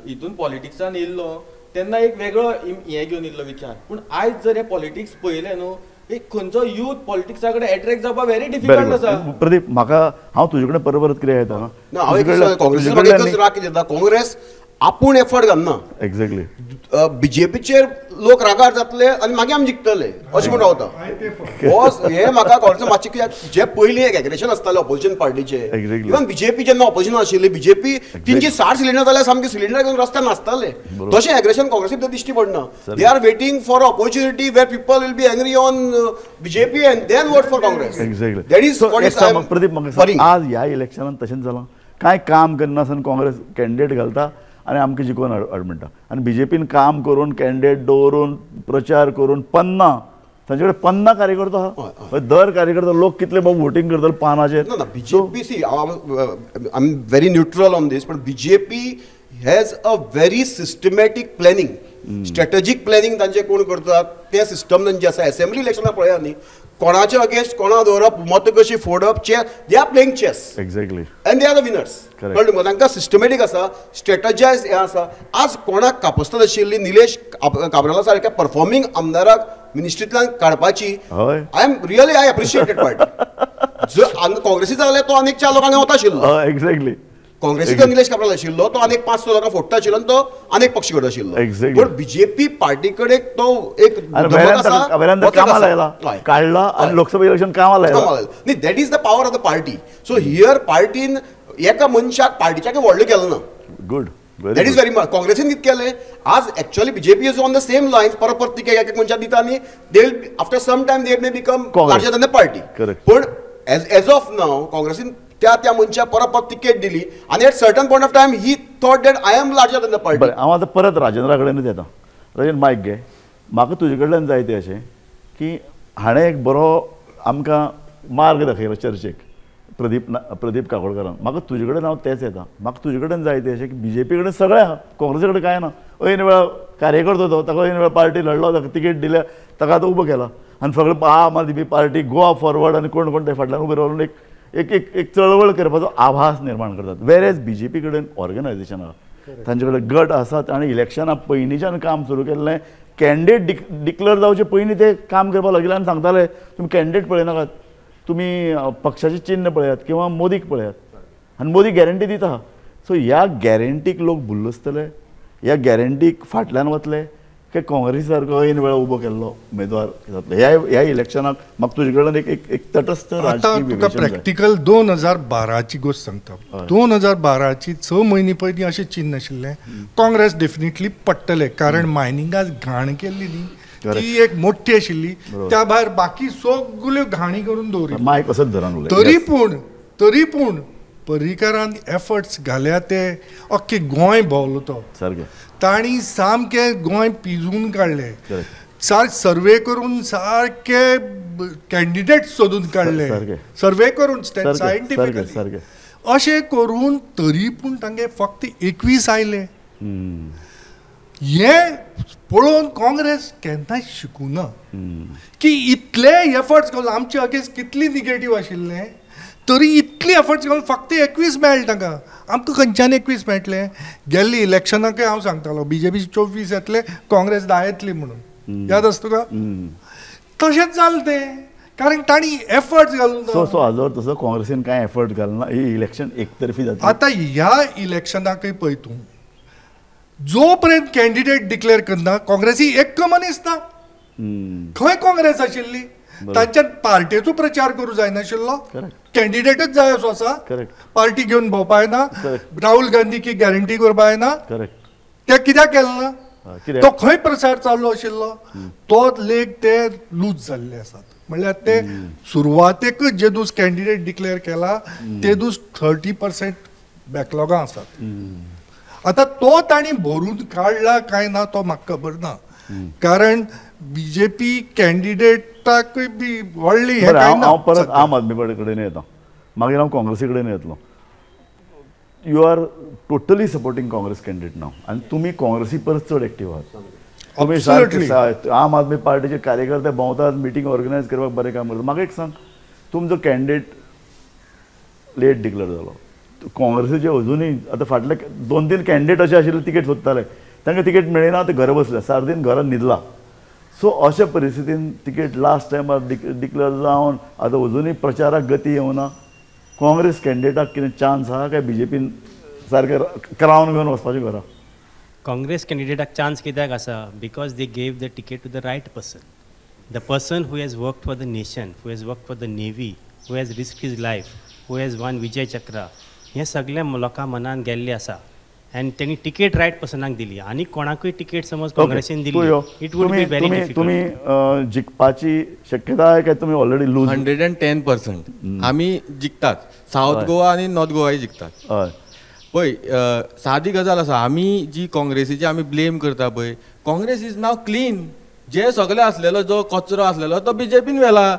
हितून पॉलिटिक्सान येयल्लो तेन्ना एक वेगळो हें घेवन येयल्लो विचार. पूण आयज जर हे पॉलिटिक्स पळयलें न्हू, एक खंयचो यूथ पॉलिटिक्सा कडेन एट्रॅक्ट जावपाक व्हेरी डिफिकल्ट आसा. प्रदीप म्हाका हांव तुजे कडेन परत कितें येता काँग्रेस राग कितें जाता, काँग्रेस आपूण एफर्ट घालना. एक्झॅक्टली बीजेपीचेर लोक रागार जातले आनी मागीर आमी जिखतले अशें म्हणून रावता. हे म्हाका काँग्रेस मातशें कित्याक जे पयलीं एक एग्रेशन आसतालें ऑपोजिशन पार्टीचे, इवन बीजेपी जेन्ना ऑपोजिशन आशिल्ली, बीजेपी 360 सिलिंडर जाल्यार सामके सिलिंडर घेवन रस्त्यार नाचताले. तशें एग्रेशन काँग्रेसीक दिश्टी पडना. They are waiting for opportunity where people will be angry on BJP and then vote for Congress. Exactly that is what is Pradeep म्हाका आज ह्या इलेक्शनान तशेंच जालां. कांय काम करनासतना काँग्रेस कॅन्डिडेट घालता आनी आमकां जिखोवन हाड म्हणटा. आनी बीजेपीन काम करून कॅन्डिडेट दवरून प्रचार करून 50 तांचे कडेन 50 कार्यकर्तो आहा. दर कार्यकर्तो लोक कितले बाबा वोटींग करतले पानाचेर. BJP C I M very neutral on this, but BJP has a very systematic planning, strategic planning तांचे कोण करतात ते सिस्टम तांचे आसा. असेंब्ली इलेक्शनाक पळया न्ही, कोणाचे अगेन्स्ट कोणा दवरप, मत कशी फोडप, chess, they are playing chess. Exactly and they are the winners. कळ्ळें तुमकां, तांकां सिस्टमॅटीक आसा, स्ट्रॅटजायज हें आसा. आज कोणाक कापस्ताद आशिल्ली निलेश काब्राला सारक्या परफॉर्मिंग आमदाराक मिनिस्ट्रींतल्यान काडपाची, I am really I appreciate it part. जर काँग्रेसीचा जाल्यार तो आनीक 4 लोकांक वता आशिल्लो. एक्झॅक्टली काँग्रेसीचो निलेश काब्राल आशिल्लो, तो आनीक 5-6 लोकांक फोडटा आशिल्लो आनी तो आनीक पक्ष करता आशिल्लो. पण बीजेपी पार्टी कडेन तो एक कामां लायला, काडला आनी लोकसभा इलेक्शन कामां लायला. न्ही, that is the power of the party. So here पार्टीन एका मनशाक पार्टीच्या व्हडलें केलें ना. Good, that is very much. काँग्रेसीन कितें केलें, आज actually BJP is on the same lines. परत तिके एक मनशाक दिता आनी they will after some time they may become larger than the party. पण एज ऑफ नाव काँग्रेसीन त्या मनशाक परत तिकेट दिली आनी at certain point of time he thought that I am larger than the party. हांव आतां परत राजेंद्रा कडेनूच येता. राजेंद्र मायक घे. म्हाका तुजे कडल्यान जाय तें अशें की हाणें एक बरो आमकां मार्ग दाखयलो चर्चेक, प्रदीप काकोडकरान. म्हाका तुजे कडेन हांव तेंच येता. म्हाका तुजे कडेन जाय तें अशें की बीजेपी कडेन सगळें आहा, काँग्रेसी कडेन कांय ना. ऐन वेळा कार्यकर्तो तो, ताका ऐन वेळा पार्टी लढलो, ताका तिकेट दिल्या, ताका आतां उबो केला आनी सगळें आम आदमी पार्टी गोवा फॉरवर्ड आनी कोण कोण ते फाटल्यान उबे रावन एक चळवळ करपाचो आभास निर्माण करतात. वेरेज बीजेपी कडेन ऑर्गनायझेशन आहा, तांचे कडेन गट आसात आनी इलेक्शना पयलींच्यान काम सुरू केल्लें. कॅन्डिडेट डिक्लेअर जावचे पयलीं ते काम करपाक लागले आनी सांगताले तुमी कॅन्डिडेट पळयनाकात, तुमी पक्षाचें चिन्ह पळयात किंवा मोदीक पळयात, आनी मोदी गॅरंटी दिता. सो ह्या गॅरंटीक लोक भुल्लसतले, ह्या गॅरंटीक फाटल्यान वतले की काँग्रेसी सारको ऐन वेळा उबो केल्लो उमेदवार जातलो. ह्या इलेक्शनाक म्हाका तुजे कडल्यान एक तटस्थ राजकीय तुका प्रॅक्टिकल 2012ची गोश्ट सांगता. 2012ची 6 म्हयने पयलीं अशें चिन्ह आशिल्लें, काँग्रेस डेफिनेटली पडटलें, कारण मायनिंगाक घाण केल्ली न्ही ती एक मोठी आशिल्ली. त्या भायर बाकी सगल्यो घाणी करून दवरिल्ल्यो. मायक असोच धरून उलय. तरी पूण पर्रीकारान एफर्ट्स घाल्या ते अख्खे गोंय भोंवलो तो सारकें. तांणी सामकें गोंय पिंजून काडलें, सर्वे करून सारके कॅन्डिडेट सोदून काडले, सर्वे करून सायंटिफिकली अशें करून तरी पूण तांगे फक्त 21 आयले. हें पळोवन काँग्रेस केन्नाच शिकूना की इतले एफर्ट्स घालून आमचे अगेन्स्ट कितली निगेटीव आशिल्लें तरी इतली एफर्ट्स घालून फक्त 21 मेळ्ळे तांकां. आमकां खंयच्यान 21 मेळटले. गेल्ली इलेक्शनाकय हांव सांगतालो बीजेपी 24 येतले, काँग्रेस 10 येतली म्हणून. याद आसा तुका? तशेंच जालें तें, कारण तांणी एफर्ट्स घालून. सो हाजो तसो काँग्रेसीन कांय एफर्ट घालना, ही इलेक्शन एकतर्फी जाता. आतां ह्या इलेक्शनाकय पळय तूं, जो पर्यंत कॅन्डिडेट डिक्लेअर करना काँग्रेसी एक मनीस ना. खंय काँग्रेस आशिल्ली, तांच्यान पार्टीचो प्रचार करूं जायनाशिल्लो, कॅन्डिडेटच जाय असो आसा, पार्टी घेवन भोंवपा येना, राहुल गांधी की गॅरंटी करपा येना, ते कित्याक केलें ना, तो खंय प्रचार चालू आशिल्लो, तो लेख ते लूज जाल्ले आसात. म्हणल्यार ते सुरवातेकच जे दीस कॅन्डिडेट डिक्लेअर केला ते दीस 30% बॅकलॉगां आसात. आतां तो तांणी भरून काडला काय ना तो म्हाका खबर ना, कारण बीजेपी कॅन्डिडेटाकय बी व्हडली. हांव परत आम आदमी कडेन येता, मागीर हांव काँग्रेसी कडेन येतलो. You are totally supporting Congress candidate now आनी तुमी काँग्रेसी परस चड एक्टीव आहात. तुमी सारके आम आदमी पार्टीचे कार्यकर्ते भोंवतात, मिटींग ऑर्गनायज करपाक बरें काम करतात. म्हाका एक सांग, तुमचो कॅन्डिडेट लेट डिक्लेअर जालो, काँग्रेसीचे अजुनूय आतां फाटले 2-3 कॅन्डिडेट अशे आशिल्ले तिकेट सोदताले, तांकां तिकेट मेळना ते घरा बसले सारदीन घरान न्हिदला. सो अशा परिस्थितीन तिकेट लास्ट टायमार डिक्लेअर जावन आतां अजुनूय प्रचाराक गती येवना. काँग्रेस कॅन्डिडेटाक कितें चान्स आहा काय BJPन सारकें क्रावन घेवन वचपाचें घरा? काँग्रेस कॅन्डिडेटाक चान्स कित्याक आसा? Because they gave the ticket to the right person. The person who has work for the nation, who has work for the navy, who has risk his life, who has won Vijay Chakra, हें सगळ्या लोकां मनान गेल्लें आसा. आनी तेणी ticket right पर्सनाक दिली. आनी कोणाकूय टिकेट समज काँग्रेसीन दिली it would be very difficult. तुम्ही जिखपाची शक्यता आहे काय तुम्ही ऑलरेडी लूज? 110% आमी जिखतात. साऊथ गोवा आनी नॉर्थ गोवाय जिखतात. हय पळय सादी गजाल आसा. आमी जी काँग्रेसीची आमी ब्लेम करता पळय, काँग्रेस इज नाव क्लीन. जे सगळे असलेलो जो कचरो असलेलो तो BJPन व्हेला.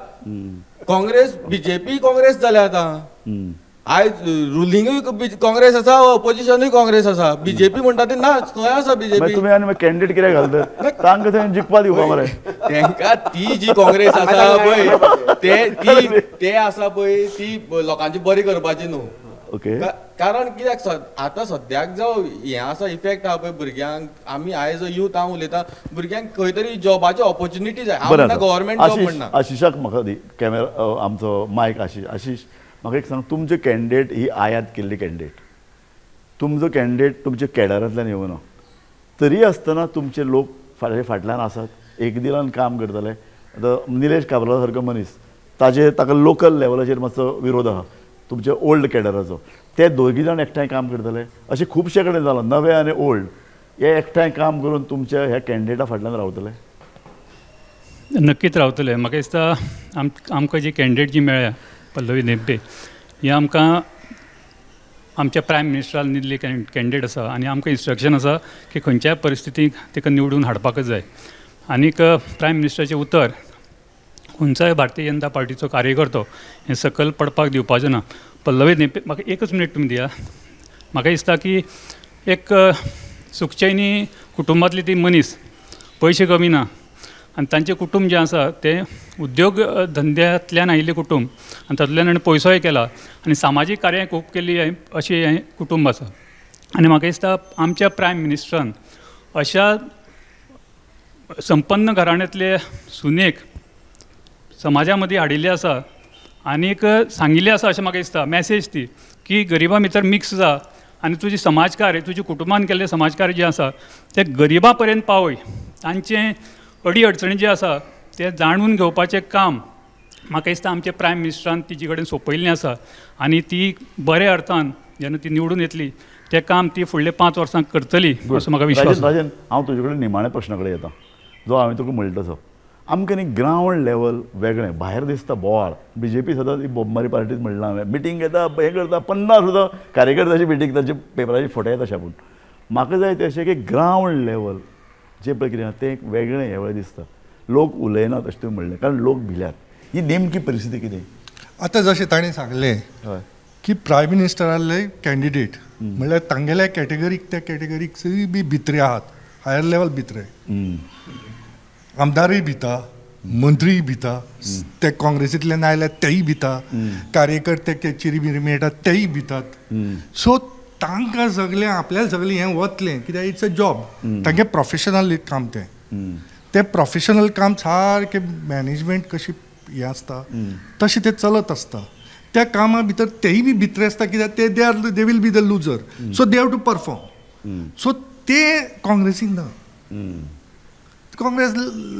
काँग्रेस BJP काँग्रेस जाल्या आतां. आयज रुलिंगूय काँग्रेस आसा, ऑपोजिशनूय काँग्रेस आसा. BJP म्हणटा ते ना, खंय आसा BJP? तुम्ही आनी कॅन्डिडेट कित्याक घालता? तांकां थंय जिखपा दिवपा मरे. तांकां ती जी काँग्रेस आसा पळय ते आसा पळय ती लोकांची बरी करपाची न्हू. ओके. कारण कित्याक आतां सद्याक जो हें आसा इफेक्ट आहा पळय भुरग्यांक, आमी आयज यूथ हांव उलयतां, भुरग्यांक खंय तरी जॉबाची ऑपॉर्च्युनिटी जाय. हांव म्हणटा गव्हर्मेंट जॉब म्हणना. आशिशाक म्हाका दी कॅमेरा आमचो मायक. आशिश म्हाका एक सांग, तुमचे कॅन्डिडेट ही आयात केल्ली कॅन्डिडेट. तुमचो कॅन्डिडेट तुमच्या कॅडरांतल्यान येवना, तरी आसतना तुमचे लोक फाटल्यान आसात, एक दिलान काम करतले. आतां निलेश काब्राला सारको मनीस, ताका लोकल लेवलाचेर मातसो विरोध आहा तुमच्या ओल्ड कॅडराचो. ते दोगी जाण एकठांय काम करतले. अशें खुबशे कडेन जालां, नवे आनी ओल्ड हे एकठांय काम करून तुमच्या ह्या कॅन्डिडेटा फाटल्यान रावतले. नक्कीच रावतले. म्हाका दिसता आमकां जी कॅन्डिडेट जी मेळ्ळ्या पल्लवी धेंपटे ही आमकां आमच्या प्रायम मिनिस्टरान दिल्ली कॅन्डिडेट आसा. आनी आमकां इन्स्ट्रक्शन आसा की खंयच्याय परिस्थितीक ताका निवडून हाडपाकच जाय. आनीक प्रायम मिनिस्टराचें उतर खंयचोय भारतीय जनता पार्टीचो कार्यकर्तो हें सकयल पडपाक दिवपाचें ना. पल्लवी धेंपटे म्हाका एकच मिनीट तुमी दिया. म्हाका दिसता की एक सुखचैनी कुटुंबांतली ती मनीस, पयशे कमी ना, आनी तांचें कुटुंब जें आसा तें उद्योग धंद्यांतल्यान आयिल्लें कुटुंब, आनी तातूंतल्यान ताणें पयसोय केला आनी सामाजीक कार्यां खूब केल्ली अशें हें कुटुंब आसा. आनी म्हाका दिसता आमच्या प्रायम मिनिस्टरान अशा संपन्न घराण्यांतले सुनेक समाजा मदीं हाडिल्ले आसा आनीक सांगिल्लें आसा अशें म्हाका दिसता. मॅसेज ती की गरिबां भितर मिक्स जा आनी तुजें समाजकार्य, तुज्या कुटुंबान केल्लें समाजकार्य जें आसा तें गरिबां पर्यंत पावय. तांचें अडी अडचणी जे आसा ते जाणून घेवपाचें काम म्हाका दिसता आमच्या प्रायम मिनिस्टरान तिजे कडेन सोंपयल्लें आसा. आनी ती बऱ्या अर्थान जेन्ना ती निवडून येतली तें काम ती फुडले 5 वर्सांक करतली असो म्हाका विश्वास. राजन, हांव तुजे कडेन निमाण्या प्रश्ना कडेन येता, जो हांवें तुका म्हणलो तसो. आमकां न्ही ग्रावंड लेवल वेगळें, भायर दिसता बोवाळ. BJP सदांच ही बोबमारी पार्टीच म्हणलां हांवें. मिटींग घेता, हें करता, 50 सुद्दां कार्यकर्त्याची मिटींग तांचे पेपराचेर फोटो येता तशें. पूण म्हाका जाय तें अशें की ग्रावंड लेवल जें पळय कितें तें एक वेगळें हे वेळें दिसता. लोक उलयनात अशें तुवें म्हणलें, कारण लोक भिल्यात. ही नेमकी परिस्थिती कितें? आतां जशें ताणें सांगलें की प्रायम मिनिस्टराले कॅन्डिडेट म्हणल्यार तांगेल्या कॅटेगरीक त्या कॅटेगरीक सगळी बी भितरे आहात, हायर लेवल भितरे. आमदारूय भिता, मंत्रीय भिता, ते काँग्रेसींतल्यान आयल्यात तेय भिता, कार्यकर्ते चिरी मेळटात तेय भितात. सो तांकां सगळें आपल्याला सगळें हें वतलें कित्याक इट्स अ जॉब. तांगे प्रोफेशनल काम तें प्रोफेशनल काम सारकें मॅनेजमेंट कशी हें आसता तशें तें चलत आसता. त्या कामा भितर तेय बी भितरे आसता कित्याक they will be the loser. So they have to perform. So ते काँग्रेसीन ना. Congress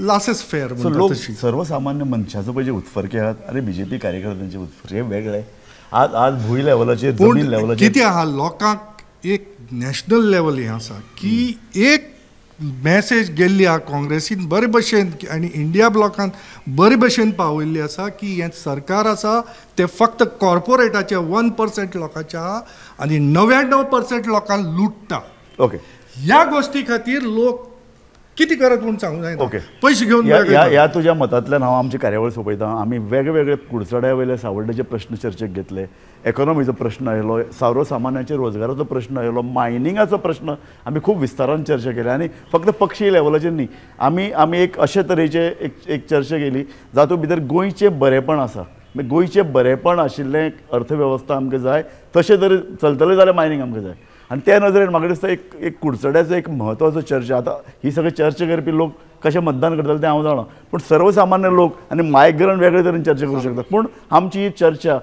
loses fair. लोक सर्वसामान्य मनशाचो पळय जे उत्फर्के आहात आनी BJP कार्यकर्त्यांचे उत्फर्के हे वेगळे. आज भूंय लेवलाचेर, जमीन लेवलाचेर कितें आहा, लोकांक एक नॅशनल लेवल हें आसा की एक मॅसेज गेल्ली आहा काँग्रेसीन बरे भशेन आनी इंडिया ब्लॉकान बरे भशेन पावयल्ली आसा की हें सरकार आसा तें फक्त कॉर्पोरेटाच्या 1% लोकांचें आहा आनी 99% लोकांक लुटता. ओके. ह्या गोष्टी खातीर लोक कितें करत म्हूण सांगूंक जायना. ओके. पयशे घेवन ह्या तुज्या मतांतल्यान हांव आमची कार्यावळ सोंपयतां. आमी वेगवेगळे कुडचड्या वयले सावड्डेचे प्रश्न चर्चेक घेतले. इकॉनॉमीचो प्रश्न आयलो, सर्वसामान्यांचे रोजगाराचो प्रश्न आयलो, मायनिंगाचो प्रश्न आमी खूब विस्तारान चर्चा केली. आनी फक्त पक्षीय लेवलाचेर न्ही, आमी एक अशे तरेचे एक चर्चा केली जातूंत भितर गोंयचें बरेपण आसा. गोंयचें बरेपण आशिल्लें अर्थवेवस्था आमकां जाय, तशें तरी चलतलें जाल्यार मायनींग आमकां जाय. आनी त्या नदरेन म्हाका दिसता एक कुडचड्याचो एक म्हत्वाचो चर्चा आतां ही सगळे चर्चा करपी लोक कशें मतदान करतले तें हांव जाणा, पूण सर्वसामान्य लोक आनी मायग्रंट वेगळे तरेन चर्चा करूं शकतात, पूण आमची ही चर्चा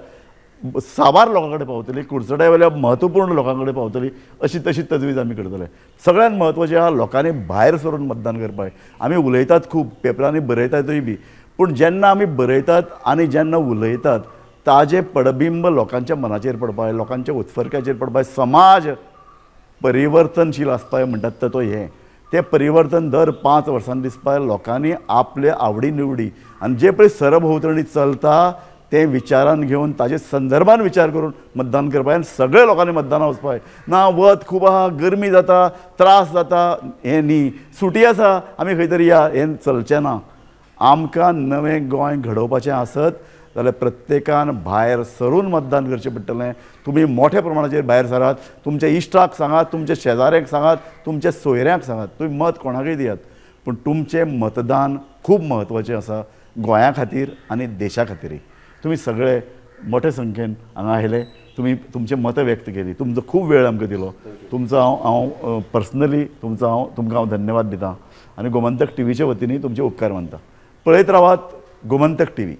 साबार लोकां कडेन पावतली, कुडचड्या वयल्या म्हत्वपूर्ण लोकां कडेन पावतली अशी तशी तजवीज आमी करतले. सगळ्यात म्हत्वाचें आहा लोकांनी भायर सरून मतदान करपाक. आमी उलयतात खूब, पेपरांनी बरयतातूय बी, पूण जेन्ना आमी बरयतात आनी जेन्ना उलयतात ताजें पडबिंब लोकांच्या मनाचेर पडपाक, लोकांच्या उत्फर्क्याचेर पडपाक, समाज परिवर्तनशील आसपाक म्हणटात तो हें तें परिवर्तन दर 5 वर्सांनी दिसपाक लोकांनी आपले आवडी निवडी आनी जे पळय सरभोंवतणी चलता ते विचारान घेवन ताजे संदर्भान विचार करून मतदान करपाक आनी सगळे लोकांनी मतदानाक वचपाक. ना वत खूब आहा, गरमी जाता, त्रास जाता, हें न्ही, सुटी आसा, आमी खंय तरी या, हें चलचें ना. आमकां नवें गोंय घडोवपाचें आसत जाल्यार प्रत्येकान भायर सरून मतदान करचें पडटलें. तुमी मोठ्या प्रमाणाचेर भायर सरात, तुमच्या इश्टाक सांगात, तुमच्या शेजाऱ्यांक सांगात, तुमच्या सोयऱ्यांक सांगात, तुमी मत कोणाकय दियात, पूण तुमचें मतदान खूब म्हत्वाचें आसा गोंया खातीर आनी देशा खातीरय. तुमी सगळे मोठ्या संख्येन हांगा आयले, तुमी तुमचें मतं व्यक्त केली, तुमचो खूब वेळ आमकां दिलो, तुमचो हांव पर्सनली तुमकां हांव धन्यवाद दितां आनी गोमंतक टीव्हीच्या वतीन तुमचे उपकार मानता. पळयत रावात गोमंतक टीव्ही.